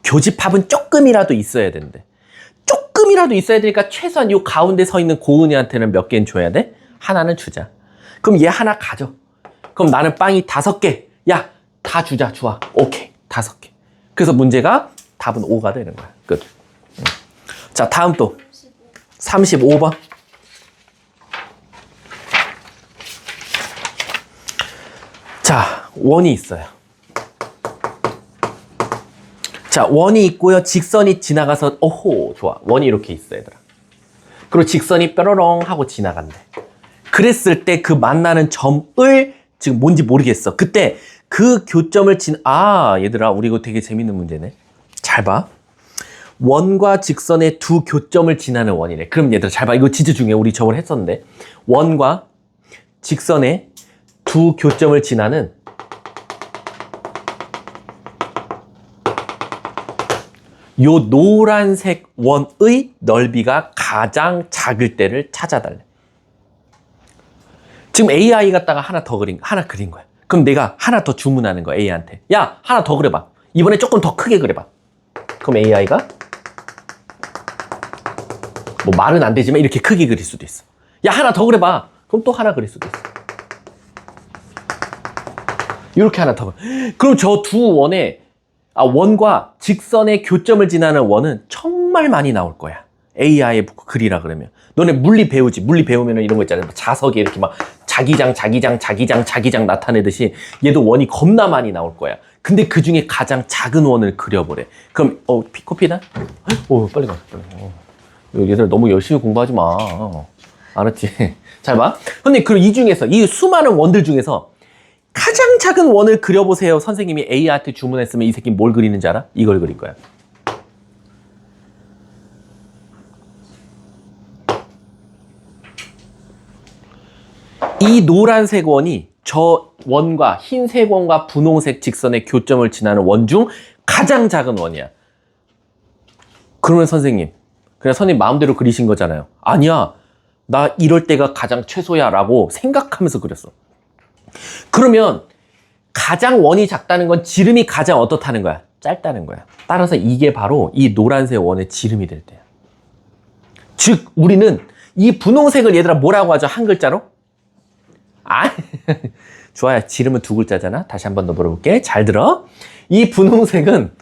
교집합은 조금이라도 있어야 된대. 조금이라도 있어야 되니까 최소한 이 가운데 서 있는 고은이한테는 몇 개는 줘야 돼? 하나는 주자. 그럼 얘 하나 가져. 그럼 나는 빵이 5개. 야, 다 주자, 주아. 오케이, 5개. 그래서 문제가 답은 5가 되는 거야. 끝. 자, 다음 또 35번. 자, 원이 있어요. 자, 원이 있고요. 직선이 지나가서 오호, 좋아. 원이 이렇게 있어, 얘들아. 그리고 직선이 뾰로롱 하고 지나간대. 그랬을 때 그 만나는 점을 지금 뭔지 모르겠어. 그때 그 교점을 얘들아, 우리 이거 되게 재밌는 문제네. 잘 봐. 원과 직선의 두 교점을 지나는 원이래. 그럼 얘들아, 잘 봐. 이거 진짜 중요해. 우리 저번에 했었는데. 원과 직선의 두 교점을 지나는 요 노란색 원의 넓이가 가장 작을 때를 찾아달래. 지금 AI 갖다가 하나 그린 거야. 그럼 내가 하나 더 주문하는 거야, AI한테. 야, 하나 더 그려봐. 이번에 조금 더 크게 그려봐. 그럼 AI가 뭐 말은 안 되지만 이렇게 크게 그릴 수도 있어. 야, 하나 더 그려봐. 그럼 또 하나 그릴 수도 있어. 이렇게 하나 더. 그럼 저 두 원과 직선의 교점을 지나는 원은 정말 많이 나올 거야. AI에 그리라 그러면. 너네 물리 배우지. 물리 배우면 이런 거 있잖아요. 자석에 이렇게 막 자기장 나타내듯이 얘도 원이 겁나 많이 나올 거야. 근데 그 중에 가장 작은 원을 그려보래. 그럼 코피나? 빨리 가. 얘들 너무 열심히 공부하지 마. 알았지? 잘 봐. 근데 그럼 이 중에서 이 수많은 원들 중에서 가장 작은 원을 그려보세요. 선생님이 A한테 주문했으면 이 새끼 뭘 그리는지 알아? 이걸 그릴 거야. 이 노란색 원이 저 원과 흰색 원과 분홍색 직선의 교점을 지나는 원 중 가장 작은 원이야. 그러면 선생님, 그냥 선생님 마음대로 그리신 거잖아요. 아니야, 나 이럴 때가 가장 최소야 라고 생각하면서 그렸어. 그러면 가장 원이 작다는 건 지름이 가장 어떻다는 거야? 짧다는 거야. 따라서 이게 바로 이 노란색 원의 지름이 될 때야. 즉 우리는 이 분홍색을 얘들아 뭐라고 하죠? 한 글자로? 좋아요. 지름은 2글자잖아. 다시 한 번 더 물어볼게. 잘 들어. 이 분홍색은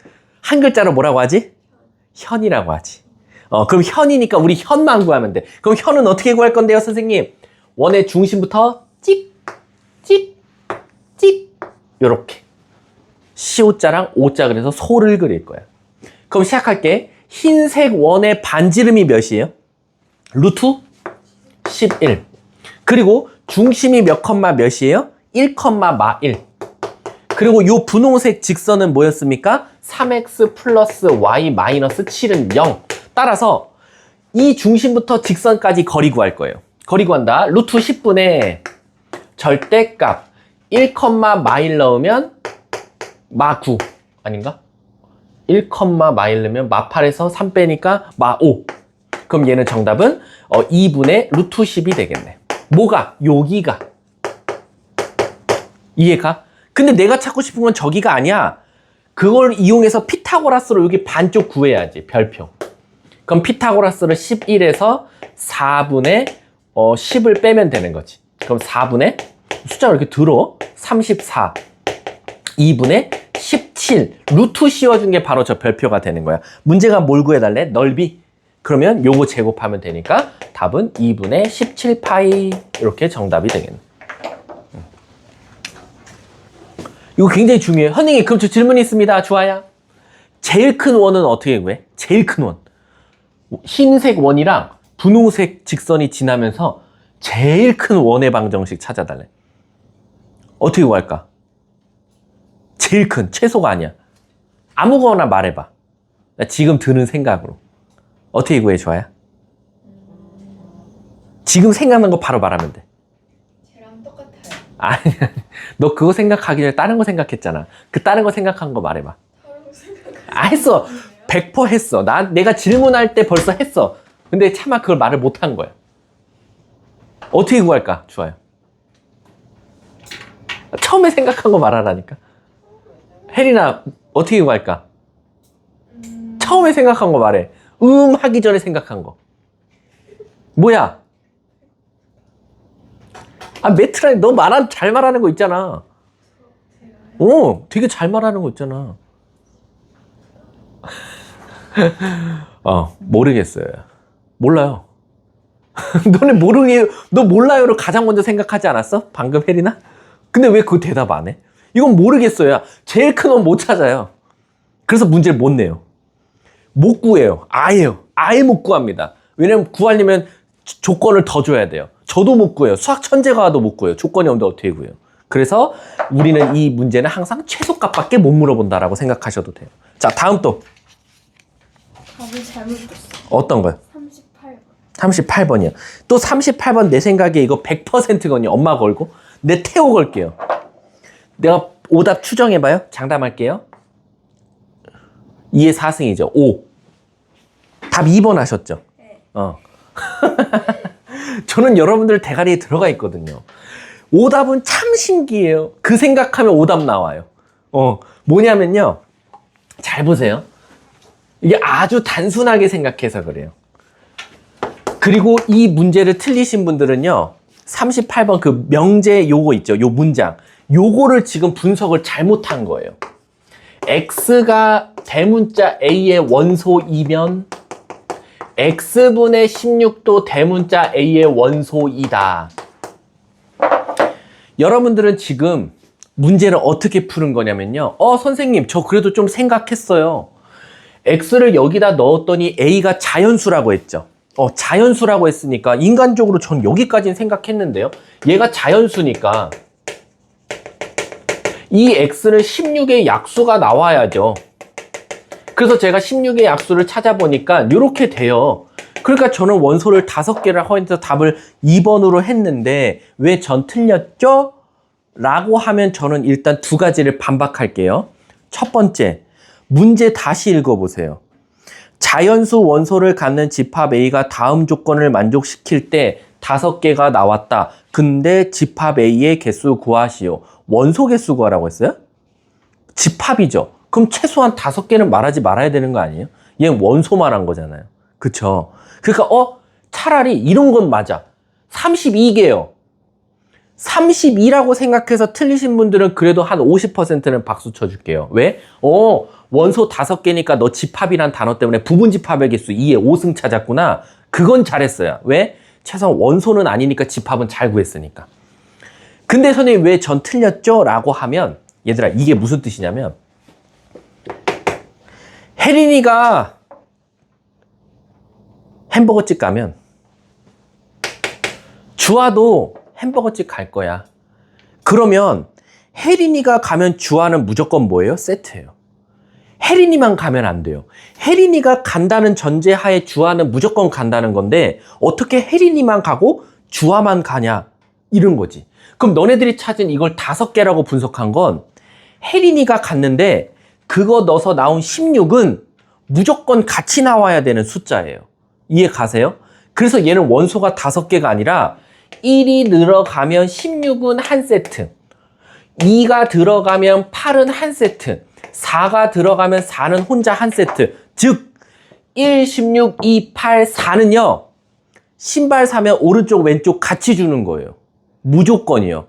한 글자로 뭐라고 하지? 현이라고 하지. 그럼 현이니까 우리 현만 구하면 돼. 그럼 현은 어떻게 구할 건데요, 선생님? 원의 중심부터 찍 요렇게 시오자랑 오자 그래서 소를 그릴 거야. 그럼 시작할게. 흰색 원의 반지름이 몇이에요? 루트 11. 그리고 중심이 몇 컴마 몇이에요? 1 컴마 마 1. 그리고 요 분홍색 직선은 뭐였습니까? 3x 플러스 y 마이너스 7은 0. 따라서 이 중심부터 직선까지 거리 구할 거예요. 거리 구한다. 루트 10분의 절대값 1, 마일 넣으면 마 9 아닌가? 1, 마일 넣으면 마 8에서 3 빼니까 마 5. 그럼 얘는 정답은 2분의 루트 10이 되겠네. 뭐가? 여기가. 이해가? 근데 내가 찾고 싶은 건 저기가 아니야. 그걸 이용해서 피타고라스로 여기 반쪽 구해야지. 별표. 그럼 피타고라스를 11에서 4분의 10을 빼면 되는 거지. 그럼 4분의 숫자가 이렇게 들어. 34. 2분의 17. 루트 씌워준 게 바로 저 별표가 되는 거야. 문제가 뭘 구해달래? 넓이. 그러면 요거 제곱하면 되니까 답은 2분의 17파이. 이렇게 정답이 되겠네. 이거 굉장히 중요해요. 선생님, 그럼 저 질문이 있습니다. 좋아요. 제일 큰 원은 어떻게 구해? 제일 큰 원. 흰색 원이랑 분홍색 직선이 지나면서 제일 큰 원의 방정식 찾아달래. 어떻게 구할까? 제일 큰, 최소가 아니야. 아무거나 말해봐. 나 지금 드는 생각으로. 어떻게 구해, 좋아요? 지금 생각난 거 바로 말하면 돼. 쟤랑 똑같아요. 아니, 너 그거 생각하기 전에 다른 거 생각했잖아. 그 다른 거 생각한 거 말해봐. 다른 생각. 했어. 100% 했어. 내가 질문할 때 벌써 했어. 근데 차마 그걸 말을 못 한 거야. 어떻게 구할까? 좋아요. 처음에 생각한 거 말하라니까. 혜린아, 어떻게 구할까? 처음에 생각한 거 말해. 하기 전에 생각한 거. 뭐야? 매트라니, 너 잘 말하는 거 있잖아. 되게 잘 말하는 거 있잖아. 모르겠어요. 몰라요. 너 몰라요를 가장 먼저 생각하지 않았어? 방금 혜린아? 근데 왜 그 대답 안 해? 이건 모르겠어요. 제일 큰 원 못 찾아요. 그래서 문제를 못 내요. 못 구해요. 아예 못 구합니다. 왜냐면 구하려면 조건을 더 줘야 돼요. 저도 못 구해요. 수학 천재가 와도 못 구해요. 조건이 없는데 어떻게 구해요? 그래서 우리는 이 문제는 항상 최소값밖에 못 물어본다라고 생각하셔도 돼요. 자, 다음 또. 답을 잘못 줬어. 어떤 거요? 38번. 38번이요. 또 38번 내 생각에 이거 100%거든요. 엄마 걸고. 내 태호 걸게요. 내가 오답 추정해봐요. 장담할게요. 2의 4승이죠. 5. 답 2번 하셨죠? 네. 저는 여러분들 대가리에 들어가 있거든요. 오답은 참 신기해요. 그 생각하면 오답 나와요. 뭐냐면요. 잘 보세요. 이게 아주 단순하게 생각해서 그래요. 그리고 이 문제를 틀리신 분들은요. 38번 그 명제 요거 있죠. 요 문장. 요거를 지금 분석을 잘못한 거예요. x가 대문자 a의 원소이면 x분의 16도 대문자 a의 원소이다. 여러분들은 지금 문제를 어떻게 푸는 거냐면요. 선생님, 저 그래도 좀 생각했어요. x를 여기다 넣었더니 a가 자연수라고 했죠. 자연수라고 했으니까 인간적으로 전 여기까지는 생각했는데요. 얘가 자연수니까 이 x는 16의 약수가 나와야죠. 그래서 제가 16의 약수를 찾아보니까 이렇게 돼요. 그러니까 저는 원소를 5개를 허해서 답을 2번으로 했는데 왜 전 틀렸죠? 라고 하면 저는 일단 두 가지를 반박할게요. 첫 번째, 문제 다시 읽어보세요. 자연수 원소를 갖는 집합 A가 다음 조건을 만족시킬 때 5개가 나왔다. 근데 집합 A의 개수 구하시오. 원소 개수 구하라고 했어요? 집합이죠. 그럼 최소한 5개는 말하지 말아야 되는 거 아니에요? 얘는 원소 말한 거잖아요. 그쵸? 그러니까 차라리 이런 건 맞아. 32개요. 32라고 생각해서 틀리신 분들은 그래도 한 50%는 박수 쳐줄게요. 왜? 원소 5개니까 너 집합이란 단어 때문에 부분 집합의 개수 2에 5승 찾았구나. 그건 잘했어요. 왜? 최소한 원소는 아니니까 집합은 잘 구했으니까. 근데 선생님 왜 전 틀렸죠? 라고 하면 얘들아 이게 무슨 뜻이냐면 혜린이가 햄버거집 가면 주아도 햄버거집 갈 거야. 그러면 혜린이가 가면 주아는 무조건 뭐예요? 세트예요. 혜린이만 가면 안 돼요. 혜린이가 간다는 전제하에 주아는 무조건 간다는 건데 어떻게 혜린이만 가고 주아만 가냐 이런 거지. 그럼 너네들이 찾은 이걸 5개라고 분석한 건 혜린이가 갔는데 그거 넣어서 나온 16은 무조건 같이 나와야 되는 숫자예요. 이해 가세요? 그래서 얘는 원소가 5개가 아니라 1이 늘어가면 16은 한 세트, 2가 들어가면 8은 한 세트, 4가 들어가면 4는 혼자 한 세트. 즉 1, 16, 2, 8, 4는요 신발 사면 오른쪽 왼쪽 같이 주는 거예요. 무조건이요.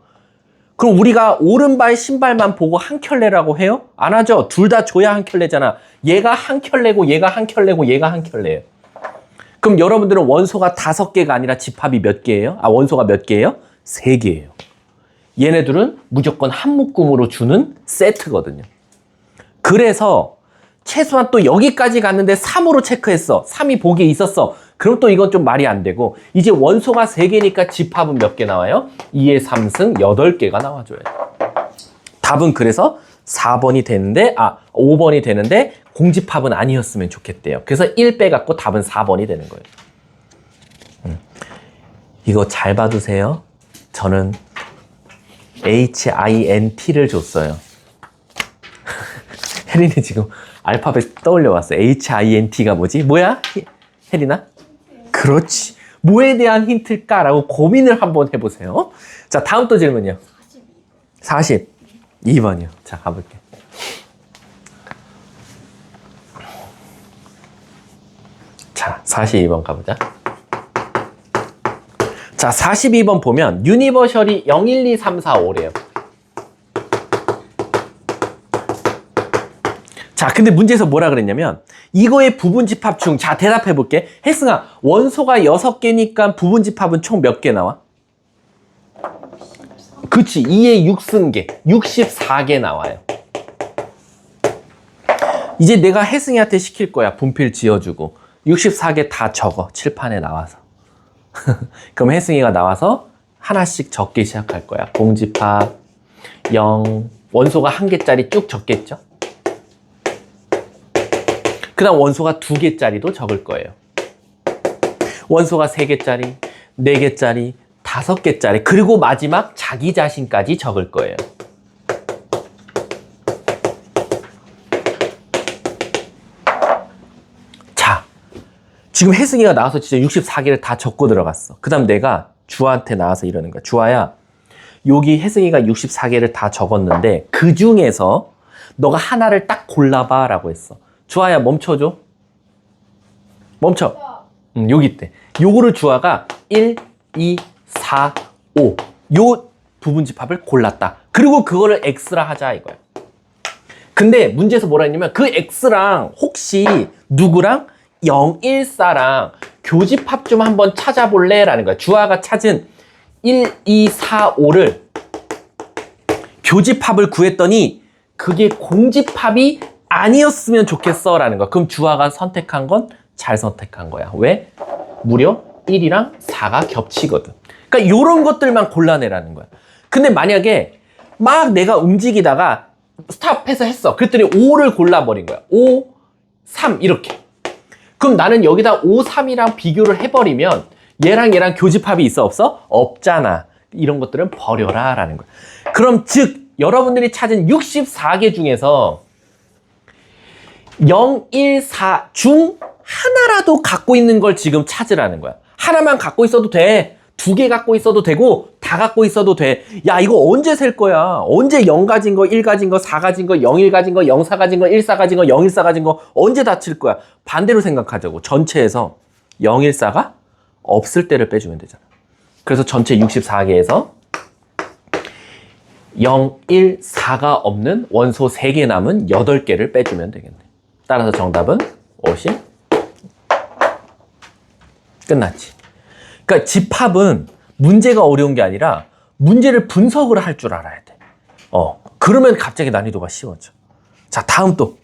그럼 우리가 오른발 신발만 보고 한 켤레라고 해요? 안 하죠. 둘 다 줘야 한 켤레잖아. 얘가 한 켤레고 얘가 한 켤레고 얘가 한 켤레예요. 그럼 여러분들은 원소가 5개가 아니라 집합이 몇 개예요? 원소가 몇 개예요? 3개예요. 얘네들은 무조건 한 묶음으로 주는 세트거든요. 그래서 최소한 또 여기까지 갔는데 3으로 체크했어. 3이 보기에 있었어. 그럼 또 이건 좀 말이 안 되고 이제 원소가 3개니까 집합은 몇 개 나와요? 2의 3승 8개가 나와줘요. 답은 그래서 4번이 되는데 5번이 되는데 공집합은 아니었으면 좋겠대요. 그래서 1 빼갖고 답은 4번이 되는 거예요. 이거 잘 봐두세요. 저는 HINT를 줬어요. 혜린이 지금 알파벳 떠올려 왔어. HINT가 뭐지? 뭐야? 혜린아? 그렇지. 뭐에 대한 힌트일까라고 고민을 한번 해보세요. 자, 다음 또 질문이요. 42번이요. 자, 가볼게. 자, 42번 가보자. 자, 42번 보면 유니버셜이 0, 1, 2, 3, 4, 5래요. 자, 근데 문제에서 뭐라 그랬냐면 이거의 부분집합 중, 자, 대답해 볼게. 혜승아, 원소가 6개니까 부분집합은 총 몇 개 나와? 그치, 2의 6승계 64개 나와요. 이제 내가 혜승이한테 시킬 거야. 분필 지어주고 64개 다 적어. 칠판에 나와서. 그럼 혜승이가 나와서 하나씩 적기 시작할 거야. 공집합 0, 원소가 1개짜리 쭉 적겠죠? 그 다음 원소가 2개짜리도 적을 거예요. 원소가 3개짜리, 4개짜리, 5개짜리, 그리고 마지막 자기 자신까지 적을 거예요. 자, 지금 혜승이가 나와서 진짜 64개를 다 적고 들어갔어. 그 다음 내가 주아한테 나와서 이러는 거야. 주아야, 여기 혜승이가 64개를 다 적었는데 그 중에서 너가 하나를 딱 골라봐 라고 했어. 주아야, 멈춰줘. 멈춰. 여기 있대. 요거를 주아가 1, 2, 4, 5. 요 부분집합을 골랐다. 그리고 그거를 X라 하자 이거야. 근데 문제에서 뭐라 했냐면 그 X랑 혹시 누구랑 0, 1, 4랑 교집합 좀 한번 찾아볼래? 라는 거야. 주아가 찾은 1, 2, 4, 5를 교집합을 구했더니 그게 공집합이 아니었으면 좋겠어 라는 거야. 그럼 주아가 선택한 건 잘 선택한 거야. 왜? 무려 1이랑 4가 겹치거든. 그러니까 이런 것들만 골라내라는 거야. 근데 만약에 막 내가 움직이다가 스탑해서 했어. 그랬더니 5를 골라버린 거야. 5, 3 이렇게. 그럼 나는 여기다 5, 3이랑 비교를 해버리면 얘랑 얘랑 교집합이 있어 없어? 없잖아. 이런 것들은 버려라 라는 거야. 그럼 즉 여러분들이 찾은 64개 중에서 0, 1, 4 중 하나라도 갖고 있는 걸 지금 찾으라는 거야. 하나만 갖고 있어도 돼. 2개 갖고 있어도 되고 다 갖고 있어도 돼. 야, 이거 언제 셀 거야? 언제 0 가진 거, 1 가진 거, 4 가진 거, 0, 1 가진 거, 0, 4 가진 거, 1, 4 가진 거, 0, 1, 4 가진 거 언제 다 칠 거야? 반대로 생각하자고. 전체에서 0, 1, 4가 없을 때를 빼주면 되잖아. 그래서 전체 64개에서 0, 1, 4가 없는 원소 3개 남은 8개를 빼주면 되겠네. 따라서 정답은 50. 끝났지. 그러니까 집합은 문제가 어려운 게 아니라 문제를 분석을 할 줄 알아야 돼. 그러면 갑자기 난이도가 쉬워져. 자, 다음 또.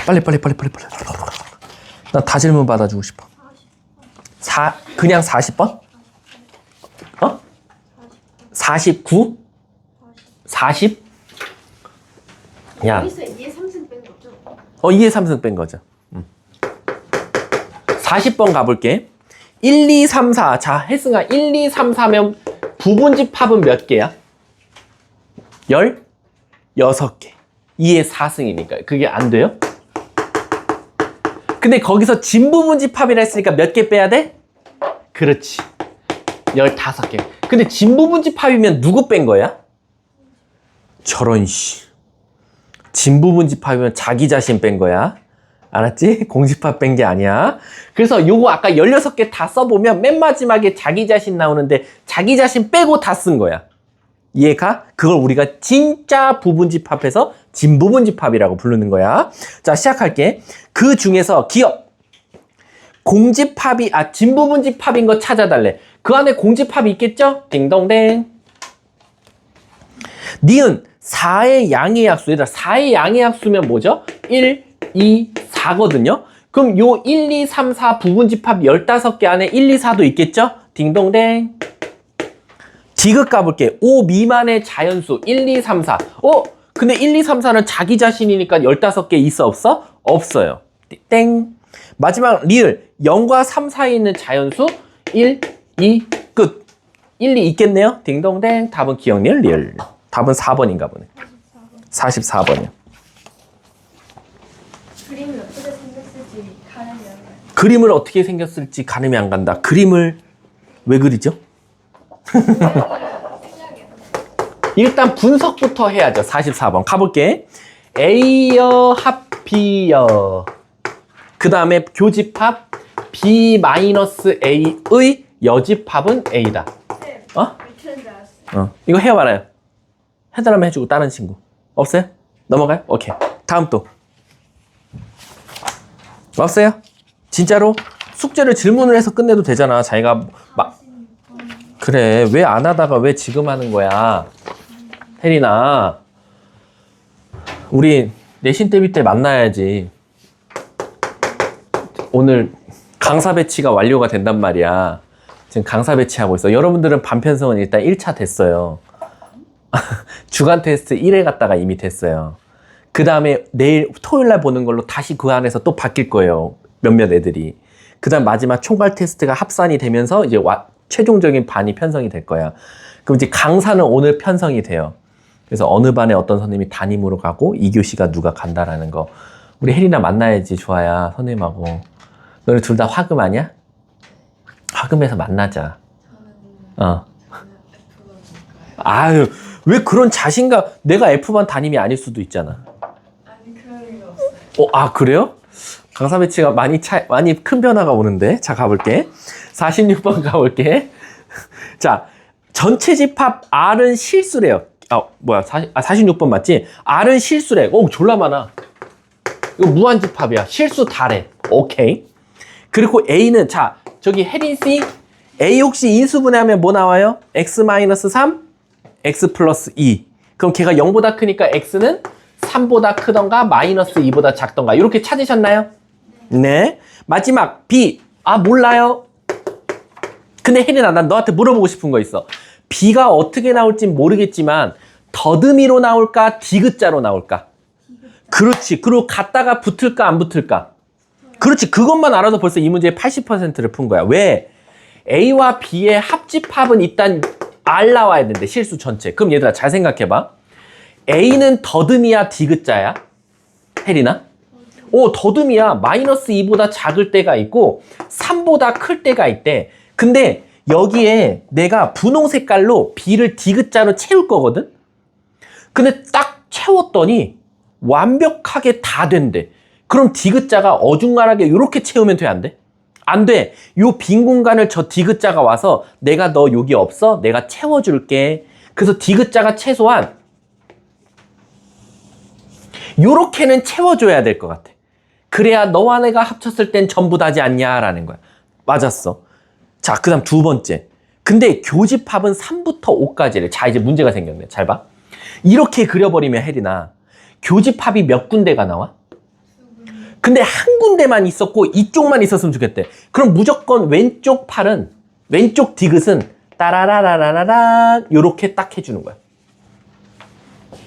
빨리. 나 다 질문 받아주고 싶어. 그냥 40번? 49? 40? 야, 여기서 2의 3승 뺀 거죠? 2의 3승 뺀 거죠. 40번 가볼게. 1, 2, 3, 4. 자, 혜승아, 1, 2, 3, 4면 부분집합은 몇 개야? 16개. 2의 4승이니까. 그게 안 돼요? 근데 거기서 진부분집합이라 했으니까 몇 개 빼야 돼? 그렇지. 15개. 근데 진부분집합이면 누구 뺀 거야? 저런 씨. 진부분집합이면 자기 자신 뺀 거야. 알았지? 공집합 뺀 게 아니야. 그래서 요거 아까 16개 다 써보면 맨 마지막에 자기 자신 나오는데 자기 자신 빼고 다 쓴 거야. 이해가? 그걸 우리가 진짜 부분집합해서 진부분집합이라고 부르는 거야. 자, 시작할게. 그 중에서 기억. 공집합이, 진부분집합인 거 찾아달래. 그 안에 공집합이 있겠죠? 딩동댕. 니은 4의 양의 약수. 얘들아, 4의 양의 약수면 뭐죠? 1, 2, 4거든요? 그럼 요 1, 2, 3, 4 부분집합 15개 안에 1, 2, 4도 있겠죠? 딩동댕. 디귿 까볼게. 5 미만의 자연수 1, 2, 3, 4. 근데 1, 2, 3, 4는 자기 자신이니까 15개 있어 없어? 없어요. 땡. 마지막 리을 0과 3 사이에 있는 자연수 1, 2, 끝. 1, 2 있겠네요? 딩동댕. 답은 기억 리을. 답은 4번인가 보네. 44번이요. 그림이 어떻게 생겼을지 가늠이 안 가요. 그림을 어떻게 생겼을지 가늠이 안 간다. 그림을 왜 그리죠? 생각이 안 나요. 일단 분석부터 해야죠. 44번 가볼게. A여 합 B여. 그 다음에 교집합 B-A의 여집합은 A다. 쌤, 어? 밑에는 줄 알았어요. 이거 해봐라요. 해달라면 해주고 다른 친구. 없어요? 넘어가요? 오케이. 다음 또. 없어요? 진짜로? 숙제를 질문을 해서 끝내도 되잖아. 자기가 그래. 왜 안 하다가 왜 지금 하는 거야? 혜린아. 우리 내신 대비 때 만나야지. 오늘 강사 배치가 완료가 된단 말이야. 지금 강사 배치하고 있어. 여러분들은 반편성은 일단 1차 됐어요. 주간 테스트 1회 갔다가 이미 됐어요. 그 다음에 내일 토요일 날 보는 걸로 다시 그 안에서 또 바뀔 거예요. 몇몇 애들이. 그 다음 마지막 총괄 테스트가 합산이 되면서 이제 최종적인 반이 편성이 될 거야. 그럼 이제 강사는 오늘 편성이 돼요. 그래서 어느 반에 어떤 선생님이 담임으로 가고 2교시가 누가 간다라는 거. 우리 혜린아 만나야지, 좋아야 선생님하고. 너네 둘 다 화금 아니야? 화금에서 만나자. 저는 F번일까요? 아유, 왜 그런 자신감. 내가 F반 담임이 아닐 수도 있잖아. 아니 그럴 리가 없어요. 그래요? 강사 배치가 많이 큰 변화가 오는데. 자, 가볼게. 46번 가볼게. 자, 전체 집합 R은 실수래요. 46번 맞지? R은 실수래. 졸라 많아. 이거 무한집합이야. 실수 다래. 오케이. 그리고 A는, 자, 저기 혜린 씨, A 혹시 인수분해하면 뭐 나와요? X-3, X 플러스 2. 그럼 걔가 0보다 크니까 X는 3보다 크던가 마이너스 2보다 작던가. 이렇게 찾으셨나요? 네. 마지막 B. 몰라요. 근데 혜린아, 난 너한테 물어보고 싶은 거 있어. B가 어떻게 나올진 모르겠지만 더듬이로 나올까? 디귿자로 나올까? 그렇지. 그리고 갖다가 붙을까? 안 붙을까? 그렇지. 그것만 알아도 벌써 이 문제의 80%를 푼 거야. 왜? A와 B의 합집합은 일단 R 나와야 되는데, 실수 전체. 그럼 얘들아 잘 생각해봐. A는 더듬이야, 디귿자야? 혜린아? 더듬이야. 마이너스 2보다 작을 때가 있고 3보다 클 때가 있대. 근데 여기에 내가 분홍 색깔로 B를 디귿자로 채울 거거든? 근데 딱 채웠더니 완벽하게 다 된대. 그럼 디귿자가 어중간하게 이렇게 채우면 돼, 안 돼? 안 돼. 요 빈 공간을 저 디귿자가 와서 내가 너 여기 없어? 내가 채워줄게. 그래서 디귿자가 최소한 요렇게는 채워줘야 될 것 같아. 그래야 너와 내가 합쳤을 땐 전부 다지 않냐라는 거야. 맞았어. 자, 그 다음 두 번째. 근데 교집합은 3부터 5까지래. 자, 이제 문제가 생겼네. 잘 봐. 이렇게 그려버리면 혜린아, 교집합이 몇 군데가 나와? 근데 한 군데만 있었고 이쪽만 있었으면 좋겠대. 그럼 무조건 왼쪽 팔은, 왼쪽 디귿은 따라라라라라 요렇게 딱 해주는 거야.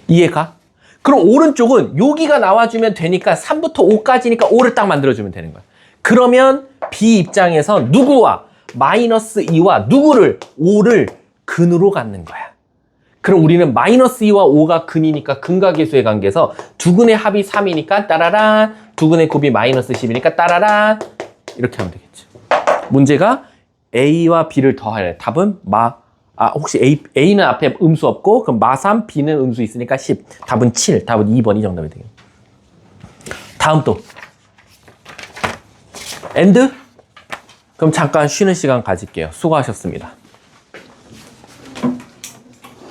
이해가? 그럼 오른쪽은 여기가 나와주면 되니까 3부터 5까지니까 5를 딱 만들어주면 되는 거야. 그러면 B 입장에서 누구와 마이너스 2와 누구를 5를 근으로 갖는 거야. 그럼 우리는 마이너스 2와 5가 근이니까 근과 계수의 관계에서 두 근의 합이 3이니까 따라란, 두 근의 곱이 마이너스 10이니까 따라란, 이렇게 하면 되겠죠. 문제가 A와 B를 더하래. 답은 혹시 A는 앞에 음수 없고 그럼 마3, B는 음수 있으니까 10. 답은 7. 답은 2번이 정답이 되겠네. 다음 또 엔드? 그럼 잠깐 쉬는 시간 가질게요. 수고하셨습니다.